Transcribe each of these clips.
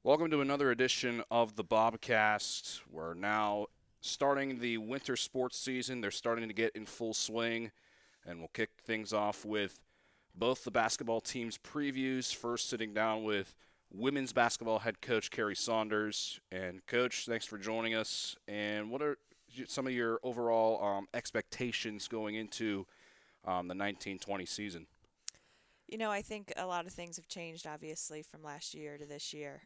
Welcome to another edition of the Bobcast. We're now starting the winter sports season. They're starting to get in full swing, and we'll kick things off with both the basketball teams' previews. First, sitting down with women's basketball head coach Carrie Saunders. And, Coach, thanks for joining us. And what are some of your overall expectations going into the 1920 season? I think a lot of things have changed, obviously, from last year to this year.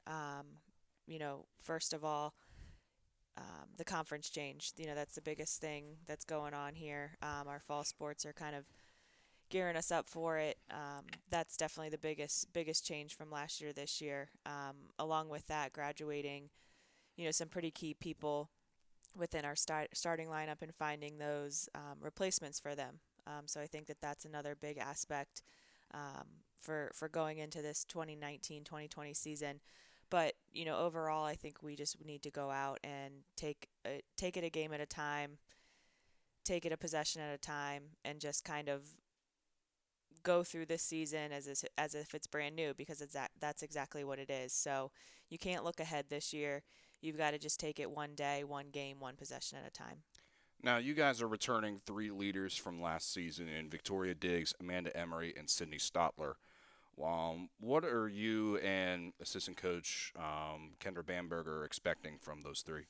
First of all, the conference changed. That's the biggest thing that's going on here. Our fall sports are kind of gearing us up for it. That's definitely the biggest change from last year to this year. Along with that, graduating, some pretty key people within our starting lineup and finding those replacements for them. So I think that that's another big aspect for going into this 2019-2020 season. But overall, I think we just need to go out and take it a game at a time, take it a possession at a time, and just kind of go through this season as if it's brand new because that's exactly what it is. So you can't look ahead this year. You've got to just take it one day, one game, one possession at a time. Now, you guys are returning three leaders from last season in Victoria Diggs, Amanda Emery, and Sydney Stotler. What are you and assistant coach Kendra Bamberger expecting from those three?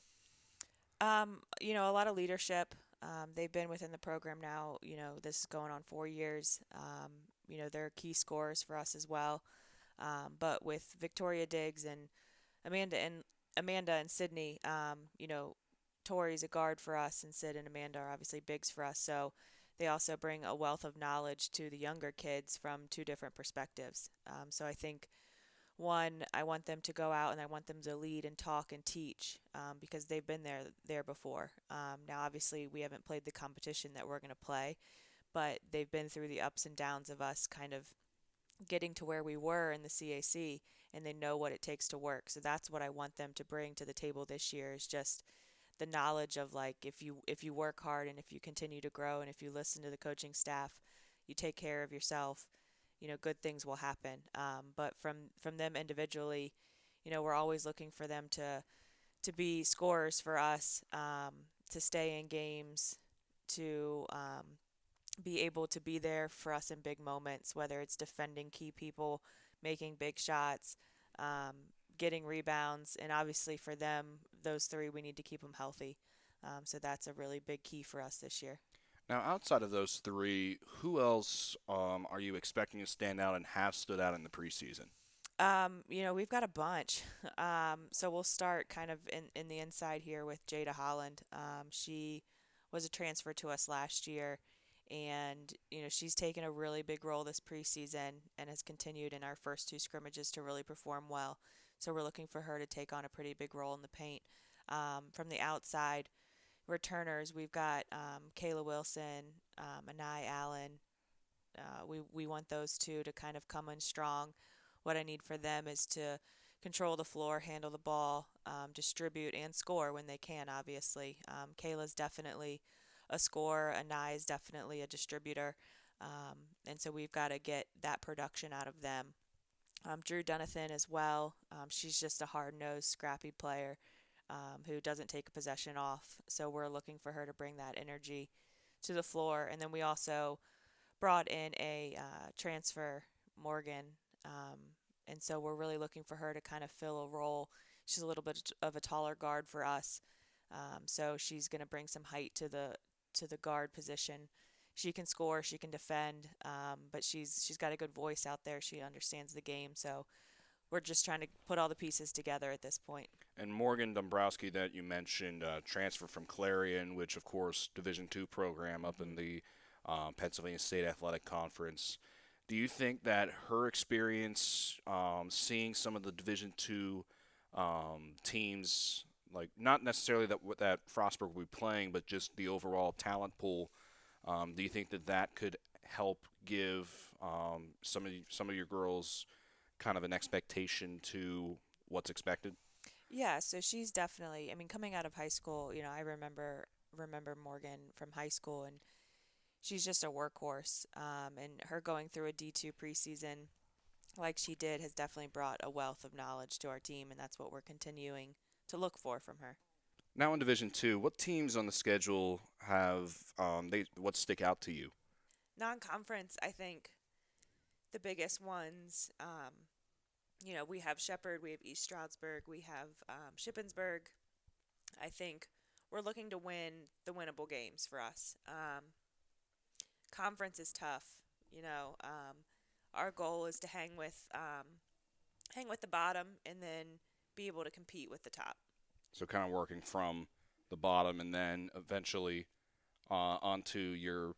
A lot of leadership. They've been within the program now. This is going on 4 years. They're key scorers for us as well. But with Victoria Diggs and Amanda and Amanda and Sydney, Tori's a guard for us, and Sid and Amanda are obviously bigs for us. So they also bring a wealth of knowledge to the younger kids from two different perspectives. So I think one, I want them to go out and I want them to lead and talk and teach because they've been there before. Now, obviously, we haven't played the competition that we're going to play, but they've been through the ups and downs of us kind of getting to where we were in the CAC, and they know what it takes to work. So that's what I want them to bring to the table this year is just the knowledge of like if you work hard and if you continue to grow and if you listen to the coaching staff, you take care of yourself, good things will happen. But from them individually, we're always looking for them to be scorers for us, to stay in games, to be able to be there for us in big moments, whether it's defending key people, making big shots, um, getting rebounds, and obviously for them, those three, we need to keep them healthy. So that's a really big key for us this year. Now, outside of those three, who else are you expecting to stand out and have stood out in the preseason? We've got a bunch. So we'll start kind of in the inside here with Jada Holland. She was a transfer to us last year, and she's taken a really big role this preseason and has continued in our first two scrimmages to really perform well. So we're looking for her to take on a pretty big role in the paint. From the outside, returners, we've got Kayla Wilson, Anai Allen. We want those two to kind of come in strong. What I need for them is to control the floor, handle the ball, distribute, and score when they can, obviously. Kayla's definitely a scorer, Anai is definitely a distributor. And so we've got to get that production out of them. Drew Dunathan as well. She's just a hard nosed, scrappy player who doesn't take a possession off. So we're looking for her to bring that energy to the floor. And then we also brought in a transfer, Morgan. Um, and so we're really looking for her to kind of fill a role. She's a little bit of a taller guard for us. So she's going to bring some height to the guard position. She can score, she can defend, but she's got a good voice out there. She understands the game. So we're just trying to put all the pieces together at this point. And Morgan Dombrowski, that you mentioned, transfer from Clarion, which, of course, Division II program up in Mm-hmm. the Pennsylvania State Athletic Conference. Do you think that her experience, seeing some of the Division II teams, like not necessarily that Frostburg will be playing, but just the overall talent pool, do you think that that could help give some of your girls kind of an expectation to what's expected? Yeah, so she's definitely, I mean, coming out of high school, I remember Morgan from high school, and she's just a workhorse. And her going through a D2 preseason, like she did, has definitely brought a wealth of knowledge to our team, and that's what we're continuing to look for from her. Now in Division Two, what teams on the schedule have what stick out to you? Non-conference, I think the biggest ones, we have Shepherd, we have East Stroudsburg, we have Shippensburg. I think we're looking to win the winnable games for us. Conference is tough. Our goal is to hang with the bottom and then be able to compete with the top. So kind of working from the bottom and then eventually onto your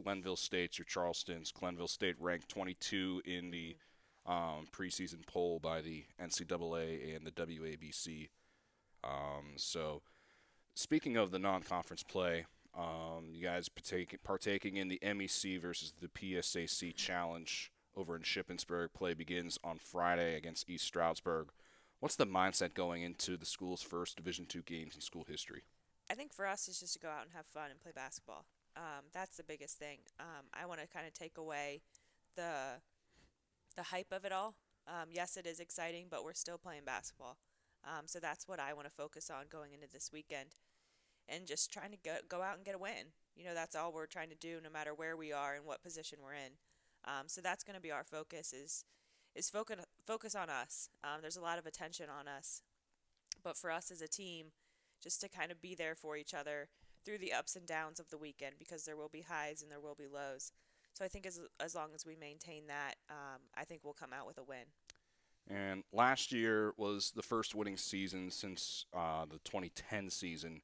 Glenville States, your Charlestons. Glenville State ranked 22 in the preseason poll by the NCAA and the WABC. So speaking of the non-conference play, you guys partaking in the MEC versus the PSAC Challenge over in Shippensburg. Play begins on Friday against East Stroudsburg. What's the mindset going into the school's first Division II games in school history? I think for us, it's just to go out and have fun and play basketball. That's the biggest thing. I want to kind of take away the hype of it all. Yes, it is exciting, but we're still playing basketball. So that's what I want to focus on going into this weekend, and just trying to go out and get a win. That's all we're trying to do, no matter where we are and what position we're in. So that's going to be our focus. Is focus on us. There's a lot of attention on us, but for us as a team, just to kind of be there for each other through the ups and downs of the weekend, because there will be highs and there will be lows. So I think as long as we maintain that, I think we'll come out with a win. And last year was the first winning season since the 2010 season.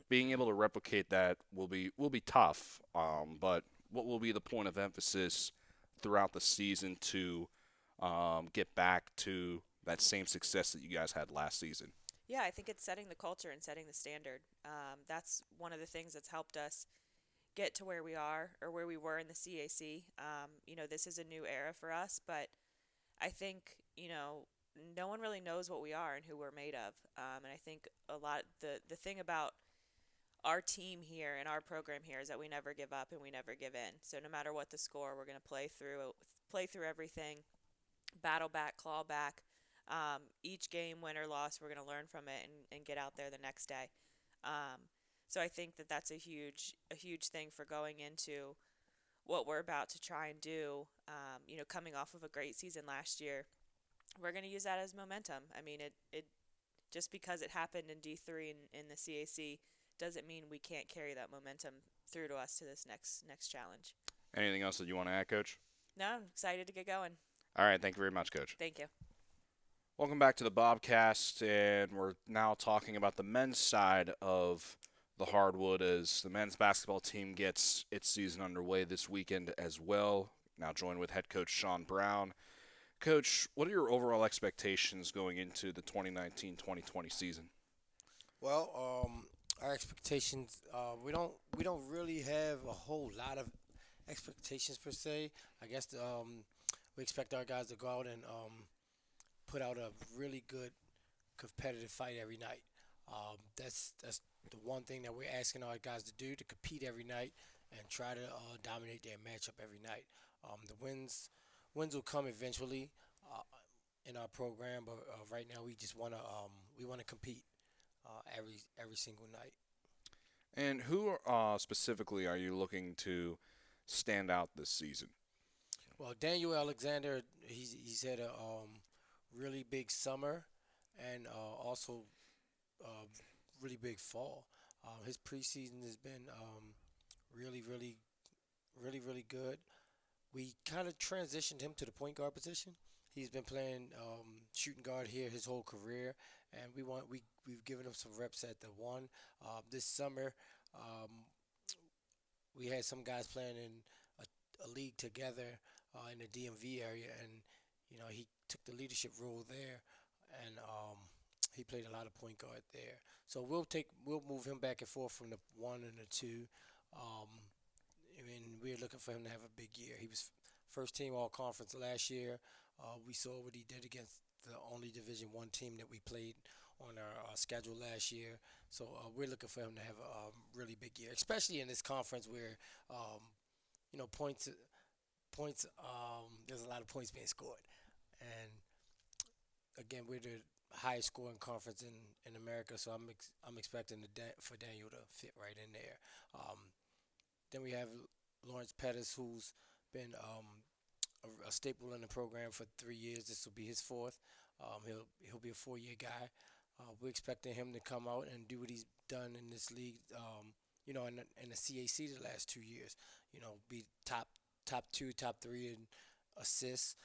Being able to replicate that will be tough. But what will be the point of emphasis throughout the season to get back to that same success that you guys had last season? Yeah, I think it's setting the culture and setting the standard. That's one of the things that's helped us get to where we are, or where we were in the CAC. This is a new era for us, but I think, no one really knows what we are and who we're made of. And I think the thing about our team here and our program here is that we never give up and we never give in. So no matter what the score, we're going to play through everything, battle back, claw back. Each game, win or loss, we're going to learn from it and get out there the next day. So I think that that's a huge thing for going into what we're about to try and do. Coming off of a great season last year, we're going to use that as momentum. I mean, it just because it happened in D3 and in the CAC doesn't mean we can't carry that momentum through to us to this next challenge. Anything else that you want to add, Coach? No, I'm excited to get going. All right, thank you very much, Coach. Thank you. Welcome back to the Bobcast, and we're now talking about the men's side of the hardwood as the men's basketball team gets its season underway this weekend as well. Now joined with head coach Sean Brown. Coach, what are your overall expectations going into the 2019-2020 season? Well, our expectations, we don't really have a whole lot of expectations per se. I guess we expect our guys to go out and put out a really good competitive fight every night. That's the one thing that we're asking our guys to do, to compete every night and try to dominate their matchup every night. The wins will come eventually in our program, but right now we just want to compete every single night. And who specifically are you looking to stand out this season? Well, Daniel Alexander, he's had a really big summer and also really big fall. His preseason has been really good. We kind of transitioned him to the point guard position. He's been playing shooting guard here his whole career, and we've given him some reps at the one. This summer, we had some guys playing in a league together in the DMV area, and he took the leadership role there, and he played a lot of point guard there. So we'll move him back and forth from the one and the two. We're looking for him to have a big year. He was first team all conference last year. We saw what he did against the only Division I team that we played on our schedule last year. So we're looking for him to have a really big year, especially in this conference where points. There's a lot of points being scored, and again, we're the highest scoring conference in America, so I'm expecting for Daniel to fit right in there. Um, then we have Lawrence Pettis, who's been a staple in the program for 3 years. This will be his fourth. He'll be a 4-year guy. We're expecting him to come out and do what he's done in this league. In the CAC the last 2 years. Be top two, top three in assists.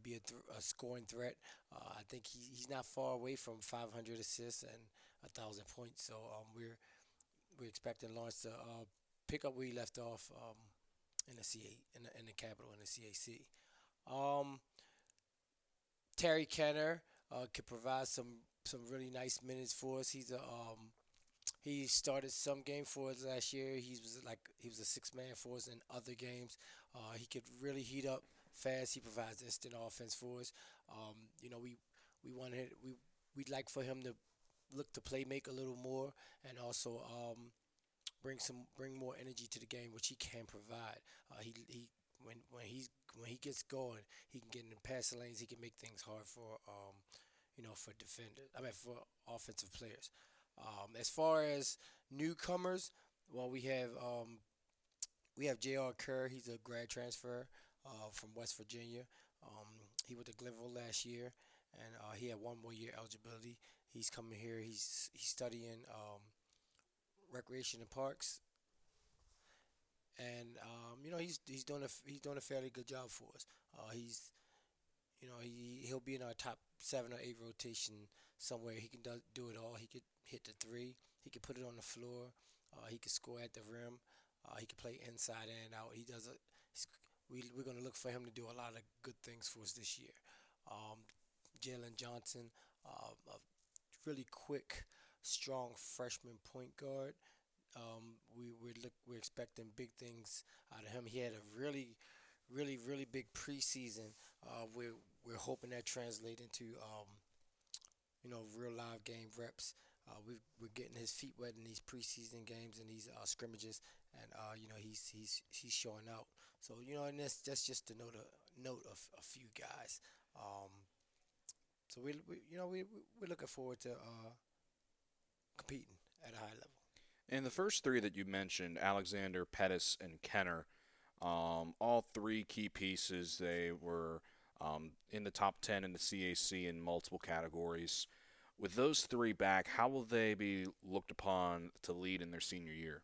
Be a scoring threat. I think he's not far away from 500 assists and 1,000 points. So we're expecting Lawrence to pick up where he left off in the CA in the capital in the CAC. Um, Terry Kenner could provide some really nice minutes for us. He started some game for us last year. He was a six-man for us in other games. He could really heat up fast. He provides instant offense for us. We wanted we'd like for him to look to play make a little more and also bring more energy to the game, which he can provide. He when he gets going, he can get in the passing lanes. He can make things hard for defenders. I mean for offensive players. As far as newcomers, well, we have J.R. Kerr. He's a grad transfer from West Virginia. He went to Glenville last year, and he had 1 more year eligibility. He's coming here. He's studying recreation and parks, and he's doing a fairly good job for us. He'll be in our top 7 or 8 rotation somewhere. He can do it all. He could hit the three. He could put it on the floor. He could score at the rim. He could play inside and out. He does it. We're going to look for him to do a lot of good things for us this year. Um, Jalen Johnson, a really quick, strong freshman point guard. We're expecting big things out of him. He had a really big preseason. We're hoping that translate into real live game reps. We're getting his feet wet in these preseason games and these scrimmages, and he's showing out. So and that's just to note of a few guys. Um, so we're looking forward to competing at a high level. And the first three that you mentioned, Alexander, Pettis, and Kenner, all three key pieces. They were in the top 10 in the CAC in multiple categories. With those three back, how will they be looked upon to lead in their senior year?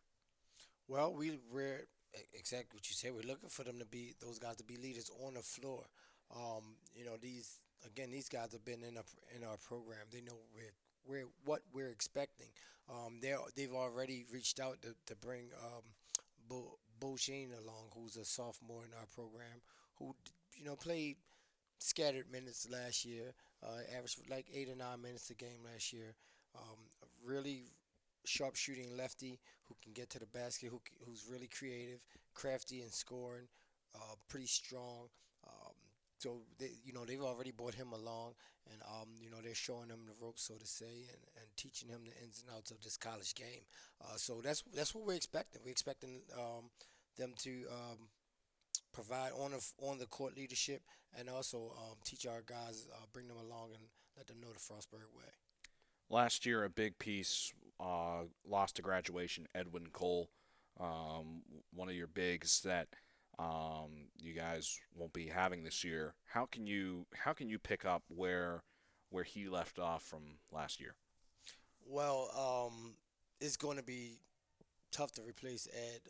Well, we're exactly what you said. We're looking for them to be those guys to be leaders on the floor. These guys have been in our program. They know what we're expecting. They've already reached out to bring Bo Sheen along, who's a sophomore in our program, who played scattered minutes last year, averaged like 8 or 9 minutes a game last year. A really sharp shooting lefty who can get to the basket, who's really creative, crafty in scoring, pretty strong. They've already brought him along, and they're showing him the ropes, so to say, and teaching him the ins and outs of this college game. So that's what we're expecting. We're expecting them to provide on the court leadership and also teach our guys, bring them along and let them know the Frostburg way. Last year, a big piece lost to graduation, Edwin Cole, one of your bigs that you guys won't be having this year. How can you pick up where he left off from last year? Well, it's going to be tough to replace Ed.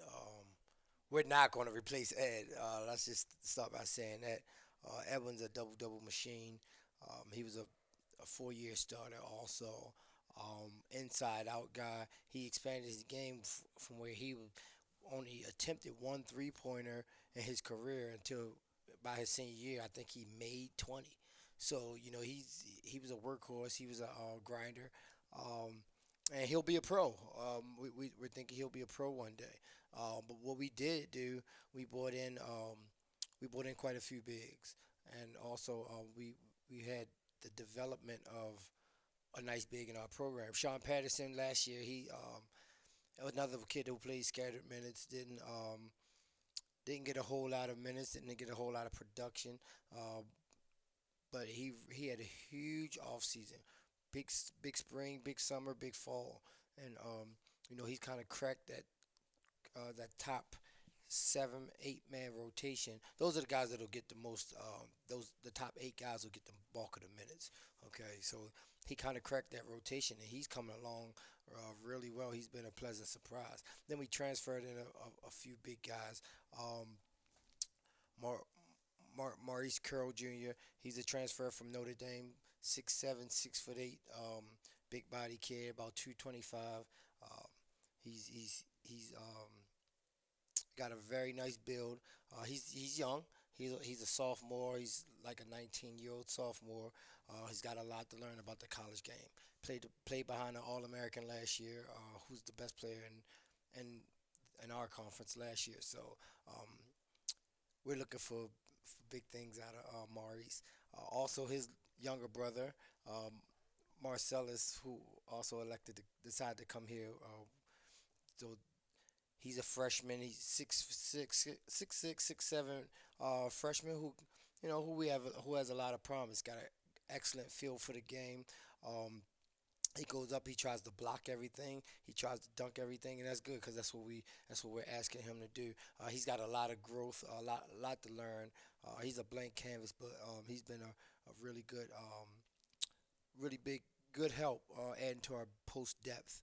We're not going to replace Ed. Let's just start by saying that. Edwin's a double machine. He was a 4-year starter also. Inside out guy. He expanded his game from where he only attempted 1 3-pointer in his career until by his senior year I think he made 20. So he was a workhorse. He was a grinder, and he'll be a pro. We're thinking he'll be a pro one day. But what we did do, we brought in quite a few bigs, and also we had the development of a nice big in our program. Sean Patterson last year, he another kid who played scattered minutes, didn't get a whole lot of minutes, didn't get a whole lot of production. but he had a huge off season, big spring, big summer, big fall, and he's kind of cracked that top 7, 8 man rotation. Those are the guys that'll get the most. The top 8 guys will get the bulk of the minutes. Okay, so he kind of cracked that rotation, and he's coming along really well. He's been a pleasant surprise. Then we transferred in a few big guys. Mar- Maurice Curl Jr. He's a transfer from Notre Dame, 6'7", 6'8", big body kid, about 225. He's got a very nice build. He's young. He's a sophomore. He's like a 19-year-old sophomore. He's got a lot to learn about the college game. Played behind an All-American last year, who's the best player in our conference last year. So um, we're looking for big things out of Maurice. Also, his younger brother, Marcellus, who also decided to come here. So he's a freshman. He's 6'7" freshman who has a lot of promise. Got an excellent feel for the game. Um, he goes up. He tries to block everything. He tries to dunk everything, and that's good because that's what we're asking him to do. He's got a lot of growth, a lot to learn. He's a blank canvas, but he's been a really good, really big, good help adding to our post depth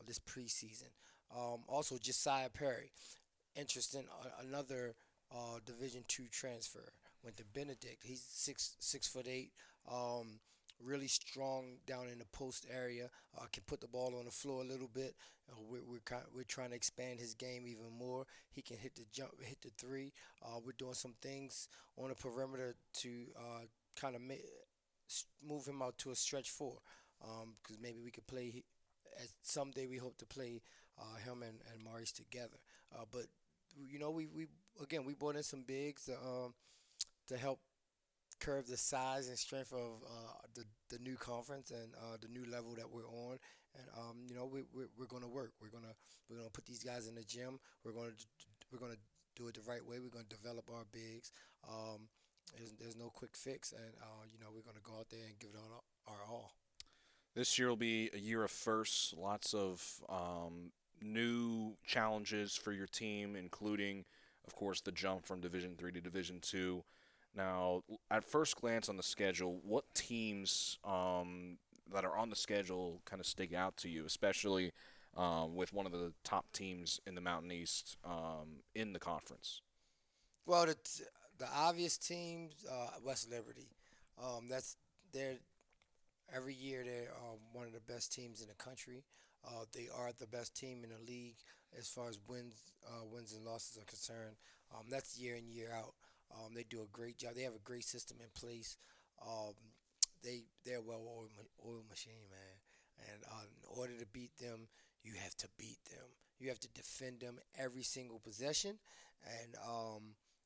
this preseason. Also, Josiah Perry, interesting, another Division II transfer. Went to Benedict. He's 6'8". Really strong down in the post area. Can put the ball on the floor a little bit. We're trying to expand his game even more. He can hit the jump, hit the three. We're doing some things on the perimeter to kind of move him out to a stretch four. Because maybe we could play. Someday we hope to play him and Maurice together. But we brought in some bigs to help curve the size and strength of the new conference and the new level that we're on. And we're going to work. We're gonna put these guys in the gym. We're gonna do it the right way. We're gonna develop our bigs. There's no quick fix, and we're gonna go out there and give it our all. This year will be a year of firsts, lots of new challenges for your team, including, of course, the jump from Division III to Division II. Now, at first glance on the schedule, what teams that are on the schedule kind of stick out to you, especially with one of the top teams in the Mountain East in the conference? Well, the obvious teams, West Liberty. That's they're every year they're one of the best teams in the country. They are the best team in the league as far as wins and losses are concerned. That's year in year out. They do a great job. They have a great system in place. Um, they're a well-oiled machine, man. And in order to beat them, you have to beat them. You have to defend them every single possession, and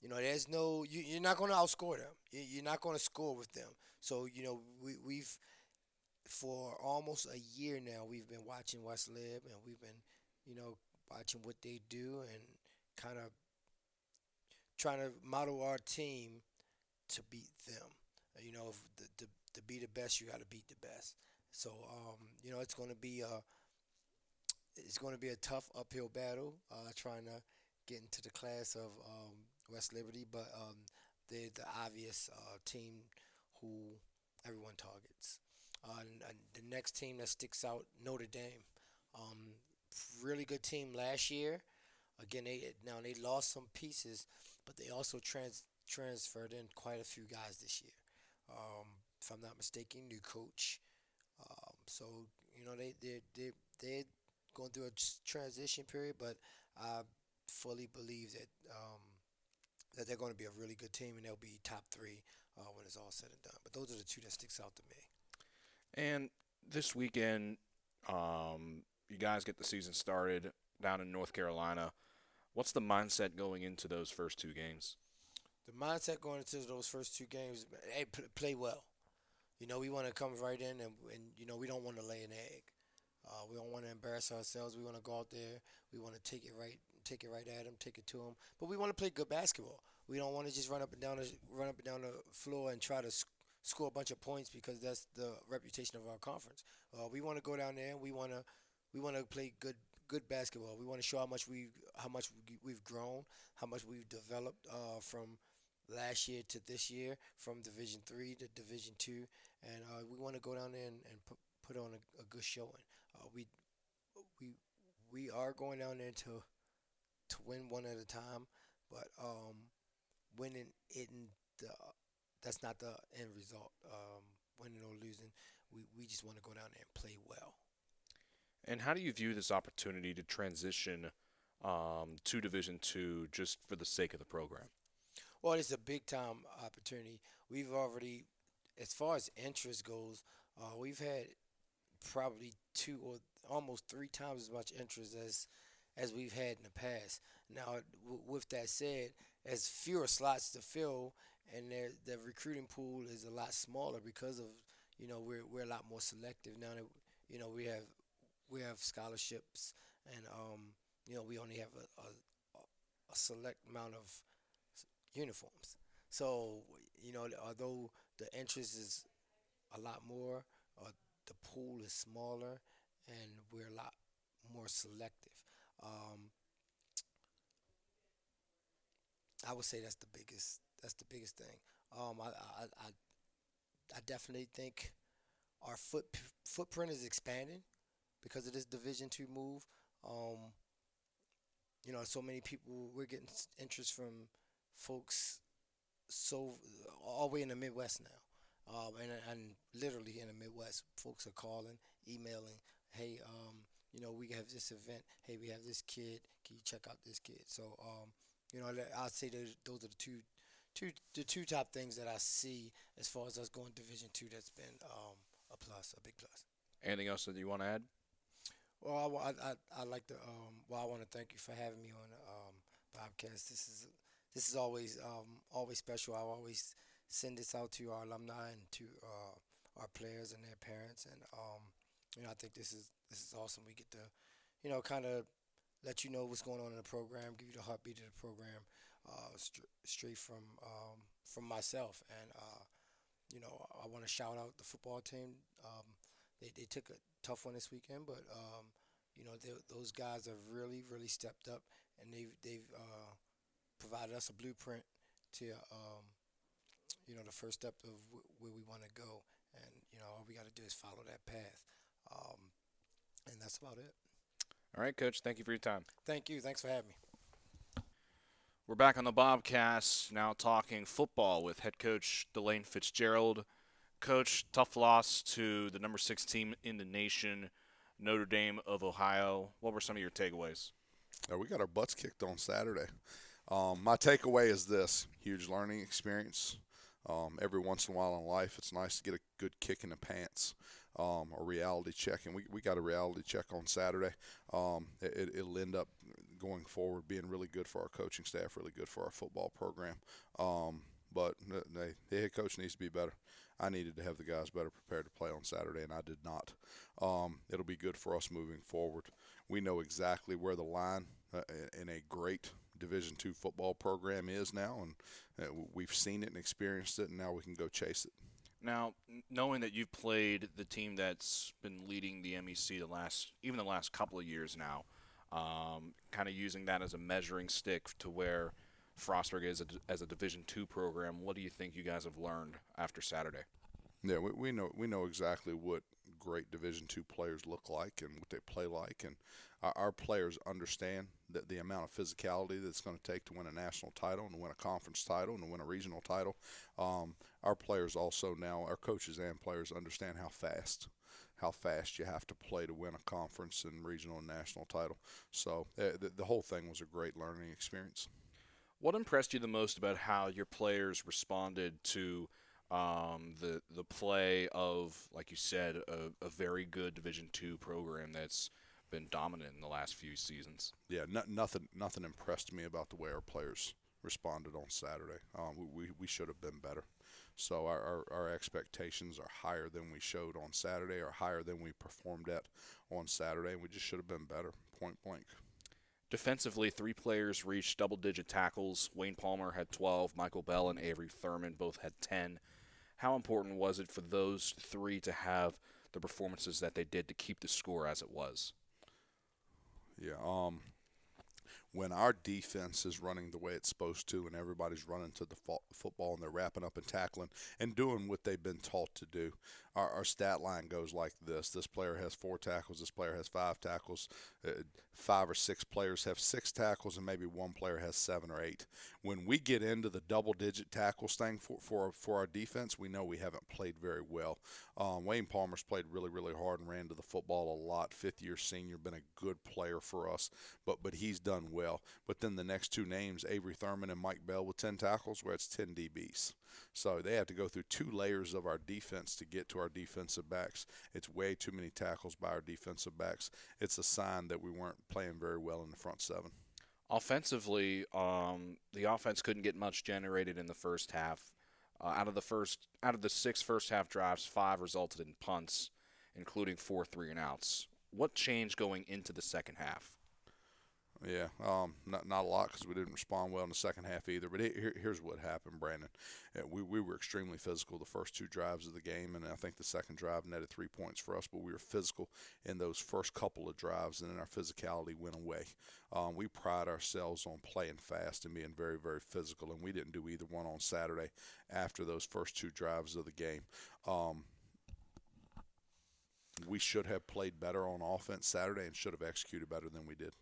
there's you're not going to outscore them. You're not going to score with them. So we've for almost a year now we've been watching Wesleyan, and we've been watching what they do and kind of trying to model our team to beat them. If to be the best, you got to beat the best. So it's going to be a tough uphill battle trying to get into the class of West Liberty, but they're the obvious team who everyone targets. And the next team that sticks out, Notre Dame. Um, Really good team last year. Again, they lost some pieces, but they also transferred in quite a few guys this year. If I'm not mistaken, new coach. So they're going through a transition period, but I fully believe that they're going to be a really good team and they'll be top three when it's all said and done. But those are the two that sticks out to me. And this weekend, you guys get the season started down in North Carolina. What's the mindset going into those first two games? The mindset going into those first two games, hey, play well. We want to come right in, and we don't want to lay an egg. We don't want to embarrass ourselves. We want to go out there. We want to take it right at them, take it to them. But we want to play good basketball. We don't want to just run up and down the floor and try to score a bunch of points because that's the reputation of our conference. We want to go down there and we want to play good basketball. We want to show how much we've grown, how much we've developed from last year to this year, from Division 3 to Division 2, and we want to go down there and put on a good showing. We we we are going down there to win one at a time, but winning it in the that's not the end result. Winning or losing, we just want to go down there and play well. And how do you view this opportunity to transition to Division 2 just for the sake of the program? Well, it's a big time opportunity. We've already, as far as interest goes, we've had probably two or almost three times as much interest as we've had in the past. Now, with that said, as fewer slots to fill, and the recruiting pool is a lot smaller because of we're a lot more selective now that we have scholarships, and we only have a select amount of uniforms. So although the interest is a lot more, the pool is smaller, and we're a lot more selective. Um, I would say that's the biggest. That's the biggest thing. I definitely think our footprint is expanding because of this Division 2 move. Um, so many people. We're getting interest from folks so all the way in the Midwest now, and literally in the Midwest, folks are calling, emailing. Hey, we have this event. Hey, we have this kid. Can you check out this kid? So, I'd say those are the two top things that I see as far as us going Division 2. That's been a plus, a big plus. Anything else that you want to add? Well, I like to. I want to thank you for having me on the Bobcast. This is always special. I always send this out to our alumni and to our players and their parents, and I think this is awesome. We get to kind of let you know what's going on in the program, give you the heartbeat of the program, straight from myself, and I want to shout out the football team. They took a tough one this weekend, but those guys have really stepped up, and they've provided us a blueprint to the first step of where we want to go, and all we got to do is follow that path, and that's about it. All right, Coach. Thank you for your time. Thank you. Thanks for having me. We're back on the Bobcast, now talking football with head coach Delane Fitzgerald. Coach, tough loss to the number 6 team in the nation, Notre Dame of Ohio. What were some of your takeaways? We got our butts kicked on Saturday. My takeaway is this: huge learning experience. Every once in a while in life, it's nice to get a good kick in the pants, a reality check. And we got a reality check on Saturday. It'll end up going forward being really good for our coaching staff, really good for our football program. But the head coach needs to be better. I needed to have the guys better prepared to play on Saturday, and I did not. It'll be good for us moving forward. We know exactly where the line in a great Division 2 football program is now, and we've seen it and experienced it, and now we can go chase it. Now, knowing that you've played the team that's been leading the MEC the last couple of years now, kind of using that as a measuring stick to where Frostburg is as a Division 2 program, what do you think you guys have learned after Saturday? Yeah, we know exactly what great Division 2 players look like and what they play like, and our players understand that the amount of physicality that's going to take to win a national title and to win a conference title and to win a regional title. Our players also now, our coaches and players understand how fast you have to play to win a conference and regional and national title. So the whole thing was a great learning experience. What impressed you the most about how your players responded to the play of, like you said, a very good Division 2 program that's been dominant in the last few seasons? Yeah, nothing impressed me about the way our players responded on Saturday. We should have been better. So our expectations are higher than we showed on Saturday, or higher than we performed at on Saturday, and we just should have been better, point blank. Defensively, 3 players reached double-digit tackles. Wayne Palmer had 12. Michael Bell and Avery Thurman both had 10. How important was it for those three to have the performances that they did to keep the score as it was? Yeah. When our defense is running the way it's supposed to and everybody's running to the football and they're wrapping up and tackling and doing what they've been taught to do, our stat line goes like this. This player has 4 tackles. This player has 5 tackles. 5 or 6 players have 6 tackles, and maybe one player has 7 or 8. When we get into the double-digit tackles thing for our defense, we know we haven't played very well. Wayne Palmer's played really, really hard and ran to the football a lot. 5th-year senior, been a good player for us, but he's done well. But then the next 2 names, Avery Thurman and Mike Bell with 10 tackles, where it's 10 DBs. So they have to go through 2 layers of our defense to get to our defensive backs. It's way too many tackles by our defensive backs. It's a sign that we weren't playing very well in the front 7. Offensively, the offense couldn't get much generated in the first half. Out of the 6 first half drives, 5 resulted in punts, including 4 3-and-outs. What changed going into the second half? Yeah, not a lot because we didn't respond well in the second half either. But here's what happened, Brandon. We were extremely physical the first 2 drives of the game, and I think the second drive netted 3 points for us. But we were physical in those first couple of drives, and then our physicality went away. We pride ourselves on playing fast and being very, very physical, and we didn't do either one on Saturday after those first 2 drives of the game. We should have played better on offense Saturday and should have executed better than we did.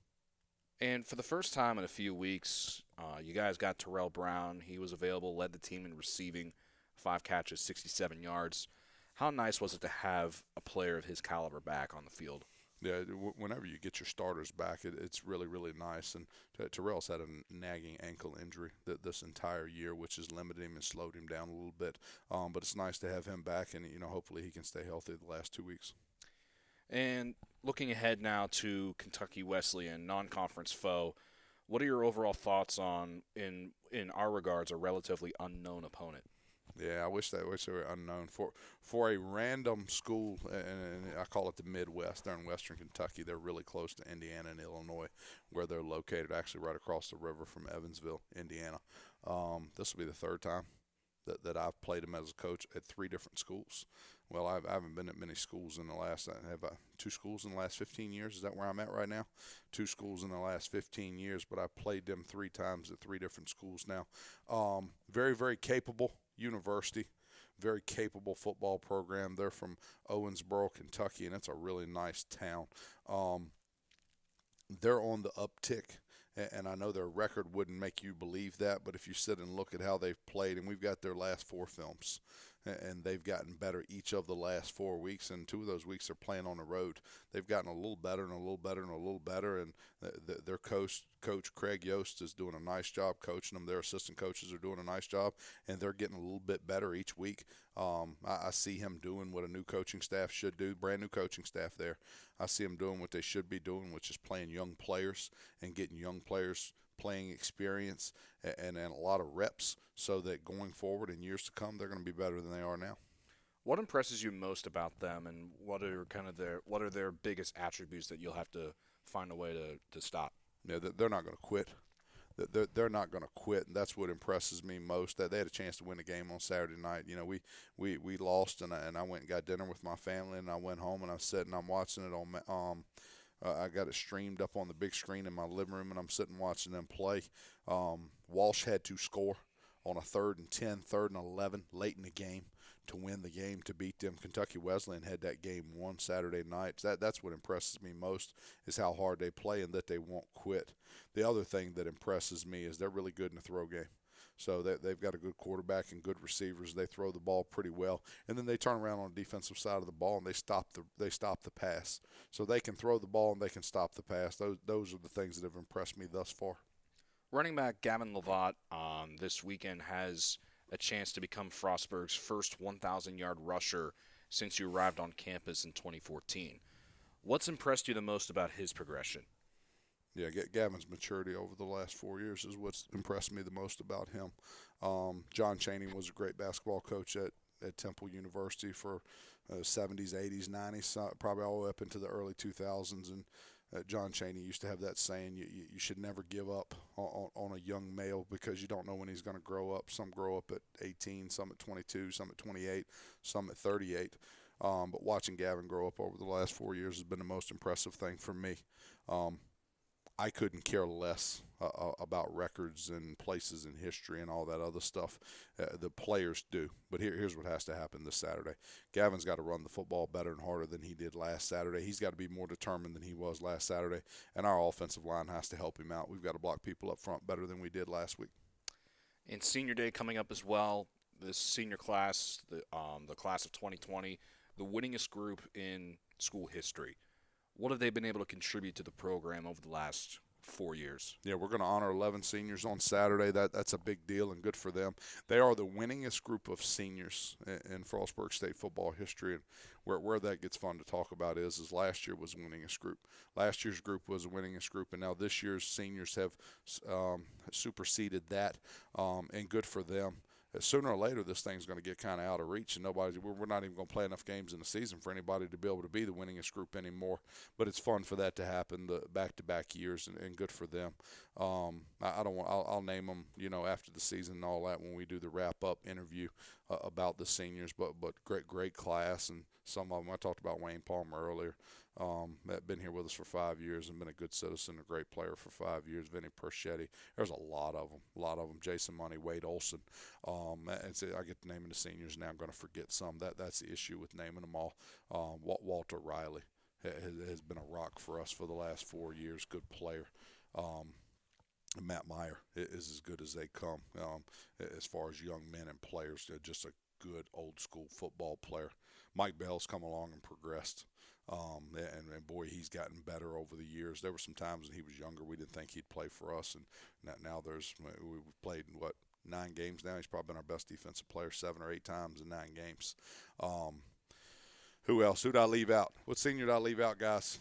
And for the first time in a few weeks, you guys got Terrell Brown. He was available, led the team in receiving, 5 catches, 67 yards. How nice was it to have a player of his caliber back on the field? Yeah, whenever you get your starters back, it's really, really nice. And Terrell's had a nagging ankle injury this entire year, which has limited him and slowed him down a little bit. But it's nice to have him back, and hopefully he can stay healthy the last 2 weeks. And looking ahead now to Kentucky Wesleyan, non-conference foe, what are your overall thoughts on, in our regards, a relatively unknown opponent? Yeah, I wish they were unknown. For a random school, and I call it the Midwest, they're in western Kentucky. They're really close to Indiana and Illinois, where they're located, actually right across the river from Evansville, Indiana. This will be the 3rd time that I've played them as a coach at 3 different schools. Well, I haven't been at many schools in the last, I have 2 schools in the last 15 years. Is that where I'm at right now? 2 schools in the last 15 years, but I've played them 3 times at 3 different schools now. Very, very capable university, very capable football program. They're from Owensboro, Kentucky, and it's a really nice town. They're on the uptick. And I know their record wouldn't make you believe that, but if you sit and look at how they've played, and we've got their last 4 films, and they've gotten better each of the last 4 weeks, and 2 of those weeks they're playing on the road. They've gotten a little better and a little better and a little better, and their coach Craig Yost is doing a nice job coaching them. Their assistant coaches are doing a nice job, and they're getting a little bit better each week. I see him doing what a new coaching staff should do, brand new coaching staff there. I see him doing what they should be doing, which is playing young players and getting young players playing experience and a lot of reps so that going forward in years to come, they're going to be better than they are now. What impresses you most about them, and what are their biggest attributes that you'll have to find a way to stop? Yeah, they're not going to quit. They're not going to quit, and that's what impresses me most. That they had a chance to win a game on Saturday night. We lost, and I went and got dinner with my family, and I went home and I was sitting. I'm watching it on. I got it streamed up on the big screen in my living room, and I'm sitting watching them play. Walsh had to score on a 3rd and 10, 3rd and 11 late in the game to win the game, to beat them. Kentucky Wesleyan had that game won Saturday night. That's what impresses me most, is how hard they play and that they won't quit. The other thing that impresses me is they're really good in the throw game. So they've got a good quarterback and good receivers. They throw the ball pretty well, and then they turn around on the defensive side of the ball and they stop the pass. So they can throw the ball and they can stop the pass. Those are the things that have impressed me thus far. Running back Gavinlovato this weekend has a chance to become Frostburg's first 1,000-yard rusher since you arrived on campus in 2014. What's impressed you the most about his progression? Yeah, Gavin's maturity over the last 4 years is what's impressed me the most about him. John Chaney was a great basketball coach at Temple University for 70s, 80s, 90s, probably all the way up into the early 2000s. And John Chaney used to have that saying, you should never give up on a young male because you don't know when he's going to grow up. Some grow up at 18, some at 22, some at 28, some at 38. But watching Gavin grow up over the last 4 years has been the most impressive thing for me. I couldn't care less about records and places in history and all that other stuff. The players do. But here's what has to happen this Saturday. Gavin's got to run the football better and harder than he did last Saturday. He's got to be more determined than he was last Saturday. And our offensive line has to help him out. We've got to block people up front better than we did last week. And Senior Day coming up as well. This senior class, the class of 2020, the winningest group in school history. What have they been able to contribute to the program over the last 4 years? Yeah, we're going to honor 11 seniors on Saturday. That's a big deal and good for them. They are the winningest group of seniors in Frostburg State football history. And where that gets fun to talk about is last year was the winningest group. Last year's group was the winningest group, and now this year's seniors have superseded that, and good for them. Sooner or later, this thing's going to get kind of out of reach, and we're not even going to play enough games in the season for anybody to be able to be the winningest group anymore. But it's fun for that to happen, the back-to-back years, and good for them. I'll name them, after the season and all that when we do the wrap-up interview about the seniors. But great class, and some of them I talked about Wayne Palmer earlier. That been here with us for 5 years and been a good citizen, a great player for 5 years. Vinny Perschetti. There's a lot of them. Jason Money, Wade Olson. I get to naming the seniors now. I'm going to forget some. That's the issue with naming them all. Walter Riley has been a rock for us for the last 4 years. Good player. Matt Meyer is as good as they come as far as young men and players. They're just a good old school football player. Mike Bell's come along and progressed. And boy, he's gotten better over the years. There were some times when he was younger we didn't think he'd play for us, and now we've played 9 games now. He's probably been our best defensive player 7 or 8 times in 9 games. Who else? Who'd I leave out? What senior did I leave out, guys?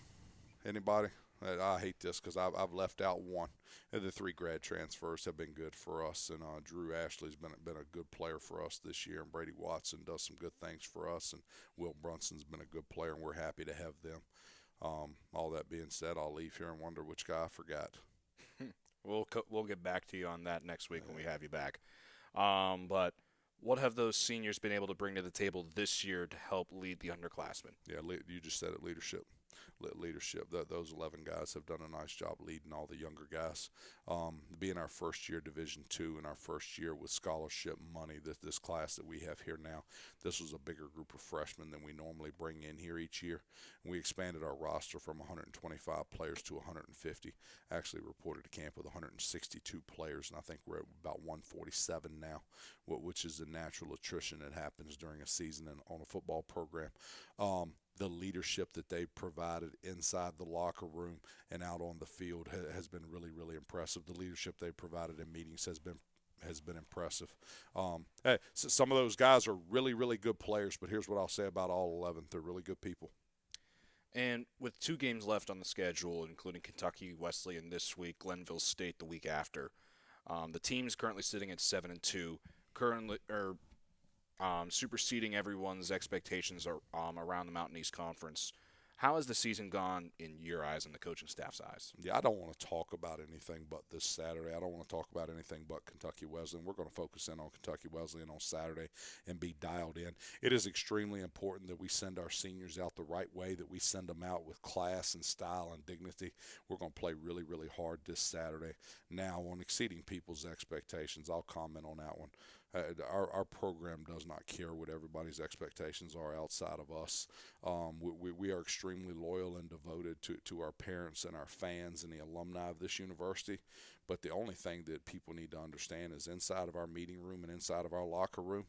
Anybody? I hate this because I've left out one. The 3 grad transfers have been good for us, and Drew Ashley's been a good player for us this year, and Brady Watson does some good things for us, and Will Brunson's been a good player, and we're happy to have them. All that being said, I'll leave here and wonder which guy I forgot. We'll get back to you on that next week when we have you back. But what have those seniors been able to bring to the table this year to help lead the underclassmen? Yeah, you just said it, leadership. Those 11 guys have done a nice job leading all the younger guys. Being our first year Division II and our first year with scholarship money, this class that we have here now, this was a bigger group of freshmen than we normally bring in here each year. We expanded our roster from 125 players to 150. Actually reported to camp with 162 players, and I think we're at about 147 now, which is the natural attrition that happens during a season and on a football program. The leadership that they provided inside the locker room and out on the field has been really, really impressive. The leadership they provided in meetings has been impressive. So some of those guys are really, really good players, but here's what I'll say about all 11. They're really good people. And with 2 games left on the schedule, including Kentucky, Wesleyan this week, Glenville State the week after, the team's currently sitting at 7-2, superseding everyone's expectations around the Mountain East Conference. How has the season gone in your eyes and the coaching staff's eyes? Yeah, I don't want to talk about anything but this Saturday. I don't want to talk about anything but Kentucky Wesleyan. We're going to focus in on Kentucky Wesleyan on Saturday and be dialed in. It is extremely important that we send our seniors out the right way, that we send them out with class and style and dignity. We're going to play really, really hard this Saturday. Now, on exceeding people's expectations, I'll comment on that one. Our program does not care what everybody's expectations are outside of us. We are extremely loyal and devoted to our parents and our fans and the alumni of this university. But the only thing that people need to understand is inside of our meeting room and inside of our locker room,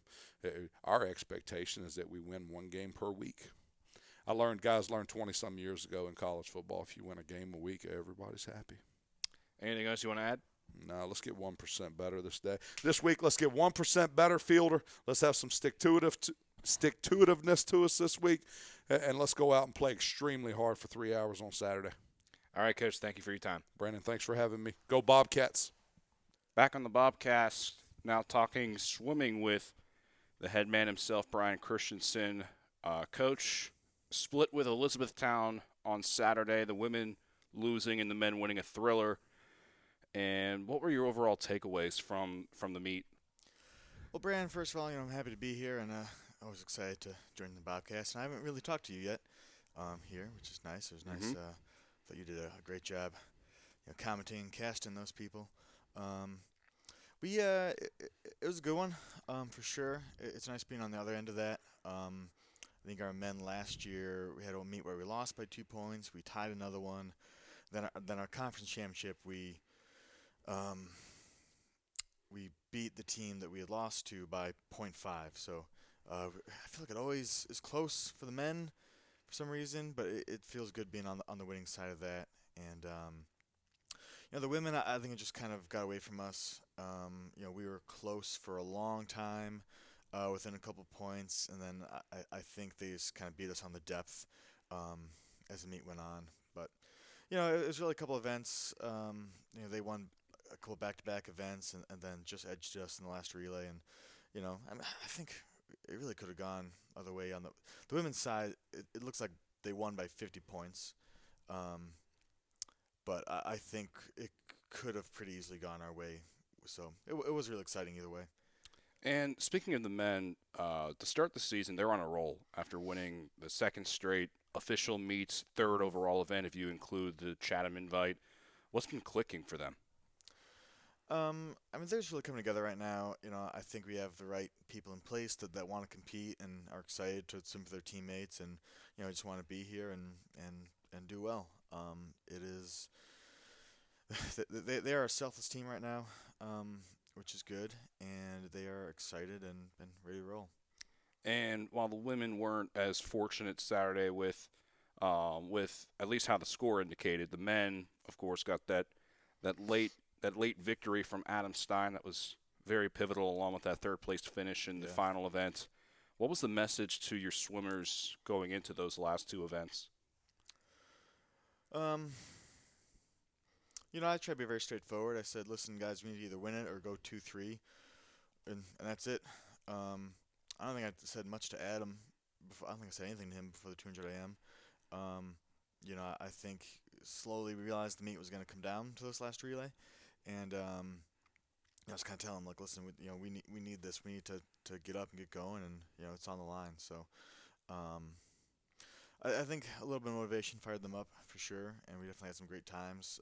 our expectation is that we win 1 game per week. Guys learned 20-some years ago in college football, if you win a game a week, everybody's happy. Anything else you want to add? No, let's get 1% better this week. Let's get 1% better, Fielder. Let's have some stick-to-itiveness to us this week, and let's go out and play extremely hard for 3 hours on Saturday. All right, Coach, thank you for your time. Brandon, thanks for having me. Go Bobcats. Back on the Bobcast, now talking swimming with the head man himself, Brian Christensen. Coach, split with Elizabethtown on Saturday. The women losing and the men winning a thriller. And what were your overall takeaways from the meet? Well, Brandon, first of all, I'm happy to be here, and I was excited to join the Bobcast. And I haven't really talked to you yet here, which is nice. It was nice. Thought you did a great job, commenting and casting those people. It was a good one, for sure. It's nice being on the other end of that. I think our men last year, we had a meet where we lost by 2 points. We tied another one. Then our conference championship, we beat the team that we had lost to by .5. So I feel like it always is close for the men for some reason, but it feels good being on the winning side of that. And the women, I think it just kind of got away from us. We were close for a long time, within a couple points, and then I think they just kind of beat us on the depth as the meet went on. But it was really a couple events. They won a couple back-to-back events, and then just edged us in the last relay. And I think it really could have gone other way on the women's side. It looks like they won by 50 points. But I think it could have pretty easily gone our way. So it was really exciting either way. And speaking of the men, to start the season, they're on a roll after winning the second straight official meets, third overall event if you include the Chatham invite. What's been clicking for them? They're just really coming together right now. I think we have the right people in place that want to compete and are excited to swim for their teammates, and just want to be here and do well. It is they are a selfless team right now, which is good, and they are excited and ready to roll. And while the women weren't as fortunate Saturday with at least how the score indicated, the men, of course, got that late victory from Adam Stein that was very pivotal, along with that third place finish in the final event. What was the message to your swimmers going into those last two events? I tried to be very straightforward. I said, listen, guys, we need to either win it or go 2-3, and that's it. I don't think I said much to Adam. I don't think I said anything to him before the 200 AM. I think slowly we realized the meet was going to come down to this last relay, and I was kind of telling him, like, listen, we need this. We need to get up and get going, and it's on the line. So I think a little bit of motivation fired them up for sure, and we definitely had some great times.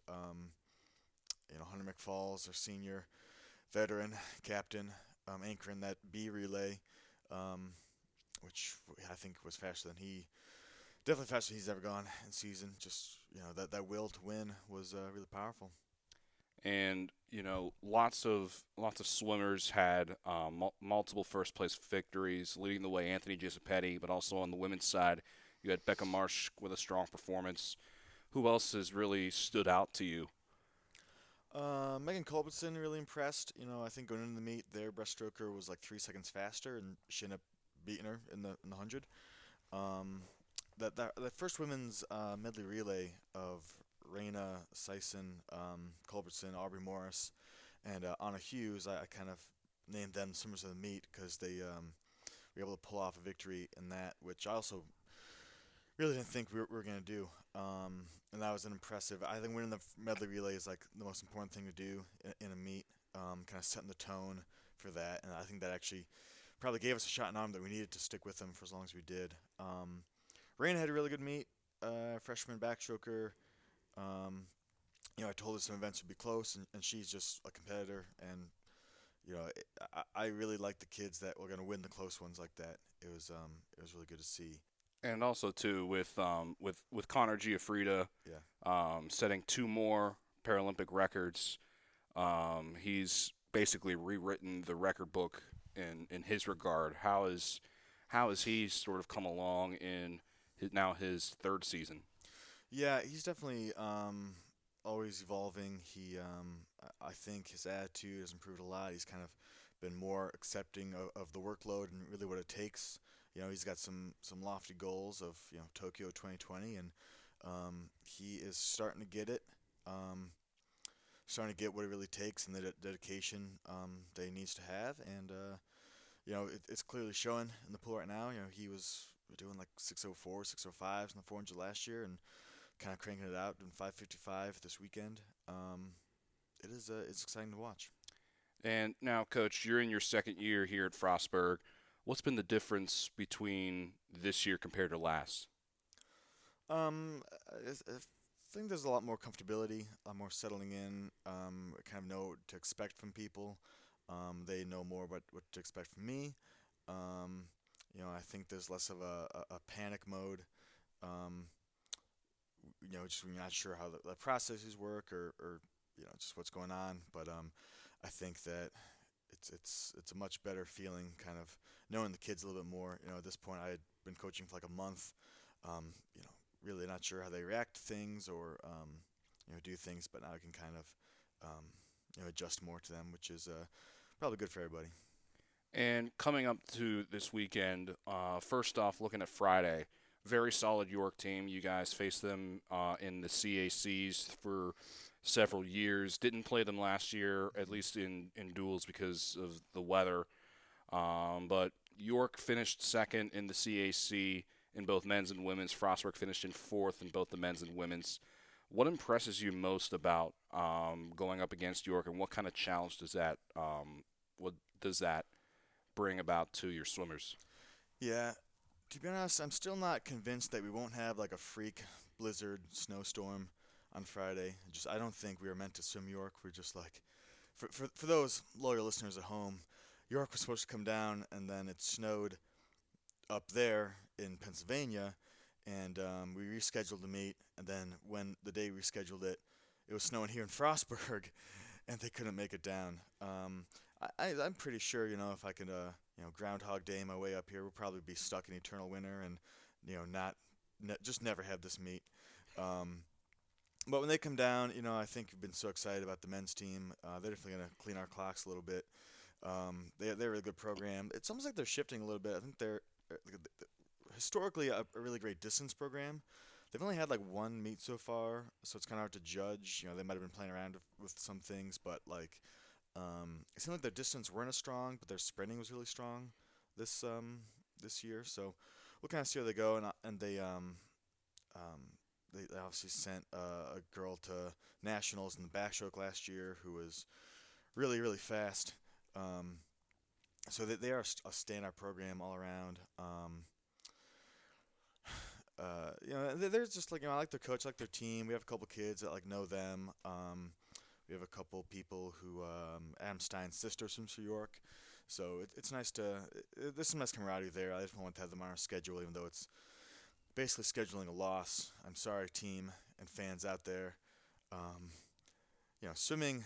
Hunter McFalls, our senior veteran captain, anchoring that B relay, which I think was definitely faster than he's ever gone in season. Just that will to win was really powerful. And lots of swimmers had multiple first place victories, leading the way Anthony Giuseppetti, but also on the women's side, you had Becca Marsh with a strong performance. Who else has really stood out to you? Megan Culbertson really impressed. I think going into the meet, their breaststroker was like 3 seconds faster, and she ended up beating her in the 100. That first women's medley relay of Raina Sison, Culbertson, Aubrey Morris, and Anna Hughes, I kind of named them swimmers of the meet because they were able to pull off a victory in that, which I also really didn't think we were going to do. And that was an impressive. I think winning the medley relay is like the most important thing to do in a meet, kind of setting the tone for that. And I think that actually probably gave us a shot in arm that we needed to stick with them for as long as we did. Raina had a really good meet, freshman backstroker. I told her some events would be close, and she's just a competitor. And I really like the kids that were going to win the close ones like that. It was really good to see. And also too with Conor Frieda, setting 2 more Paralympic records. He's basically rewritten the record book in his regard. How has he sort of come along in his third season? Yeah, he's definitely always evolving. I think his attitude has improved a lot. He's kind of been more accepting of the workload and really what it takes. He's got some lofty goals of Tokyo 2020, and he is starting to get it. Starting to get what it really takes and the dedication that he needs to have, and it's clearly showing in the pool right now. He was doing like 6:04, 6:05 in the 400 last year, and kind of cranking it out in 5:55 this weekend. It's exciting to watch. And now, Coach, you're in your second year here at Frostburg. What's been the difference between this year compared to last? I think there's a lot more comfortability, a lot more settling in. Kind of know what to expect from people. They know more about what to expect from me. I think there's less of a panic mode. Um, just when you're not sure how the processes work or just what's going on. But I think that it's a much better feeling, kind of knowing the kids a little bit more. At this point, I had been coaching for like a month. Um, you know, Really not sure how they react to things or do things, but now I can kind of adjust more to them, which is probably good for everybody. And coming up to this weekend, first off, looking at Friday, very solid York team. You guys faced them in the CACs for several years. Didn't play them last year, at least in duels because of the weather. But York finished second in the CAC in both men's and women's. Frostburg finished in fourth in both the men's and women's. What impresses you most about going up against York, and what kind of challenge does that bring about to your swimmers? Yeah, to be honest, I'm still not convinced that we won't have like a freak blizzard snowstorm on Friday. I don't think we were meant to swim York. We're just like, for those loyal listeners at home, York was supposed to come down, and then it snowed up there in Pennsylvania, and we rescheduled the meet. And then when the day we rescheduled it, it was snowing here in Frostburg, and they couldn't make it down. I'm pretty sure, if I could, Groundhog Day my way up here, we'll probably be stuck in eternal winter and, just never have this meet. But when they come down, I think we've been so excited about the men's team. They're definitely going to clean our clocks a little bit. They're a really good program. It's almost like they're shifting a little bit. I think they're historically a really great distance program. They've only had like one meet so far, so it's kind of hard to judge. They might have been playing around with some things, but it seemed like their distance weren't as strong, but their sprinting was really strong this year. So we'll kind of see how they go, and they obviously sent a girl to nationals in the backstroke last year who was really, really fast. So they are a standout program all around. They're just like, I like their coach, I like their team. We have a couple kids that know them. We have a couple people who Adam Stein's sister swims for York, so it's nice there's some nice camaraderie there. I just want to have them on our schedule, even though it's basically scheduling a loss. I'm sorry, team and fans out there. Swimming.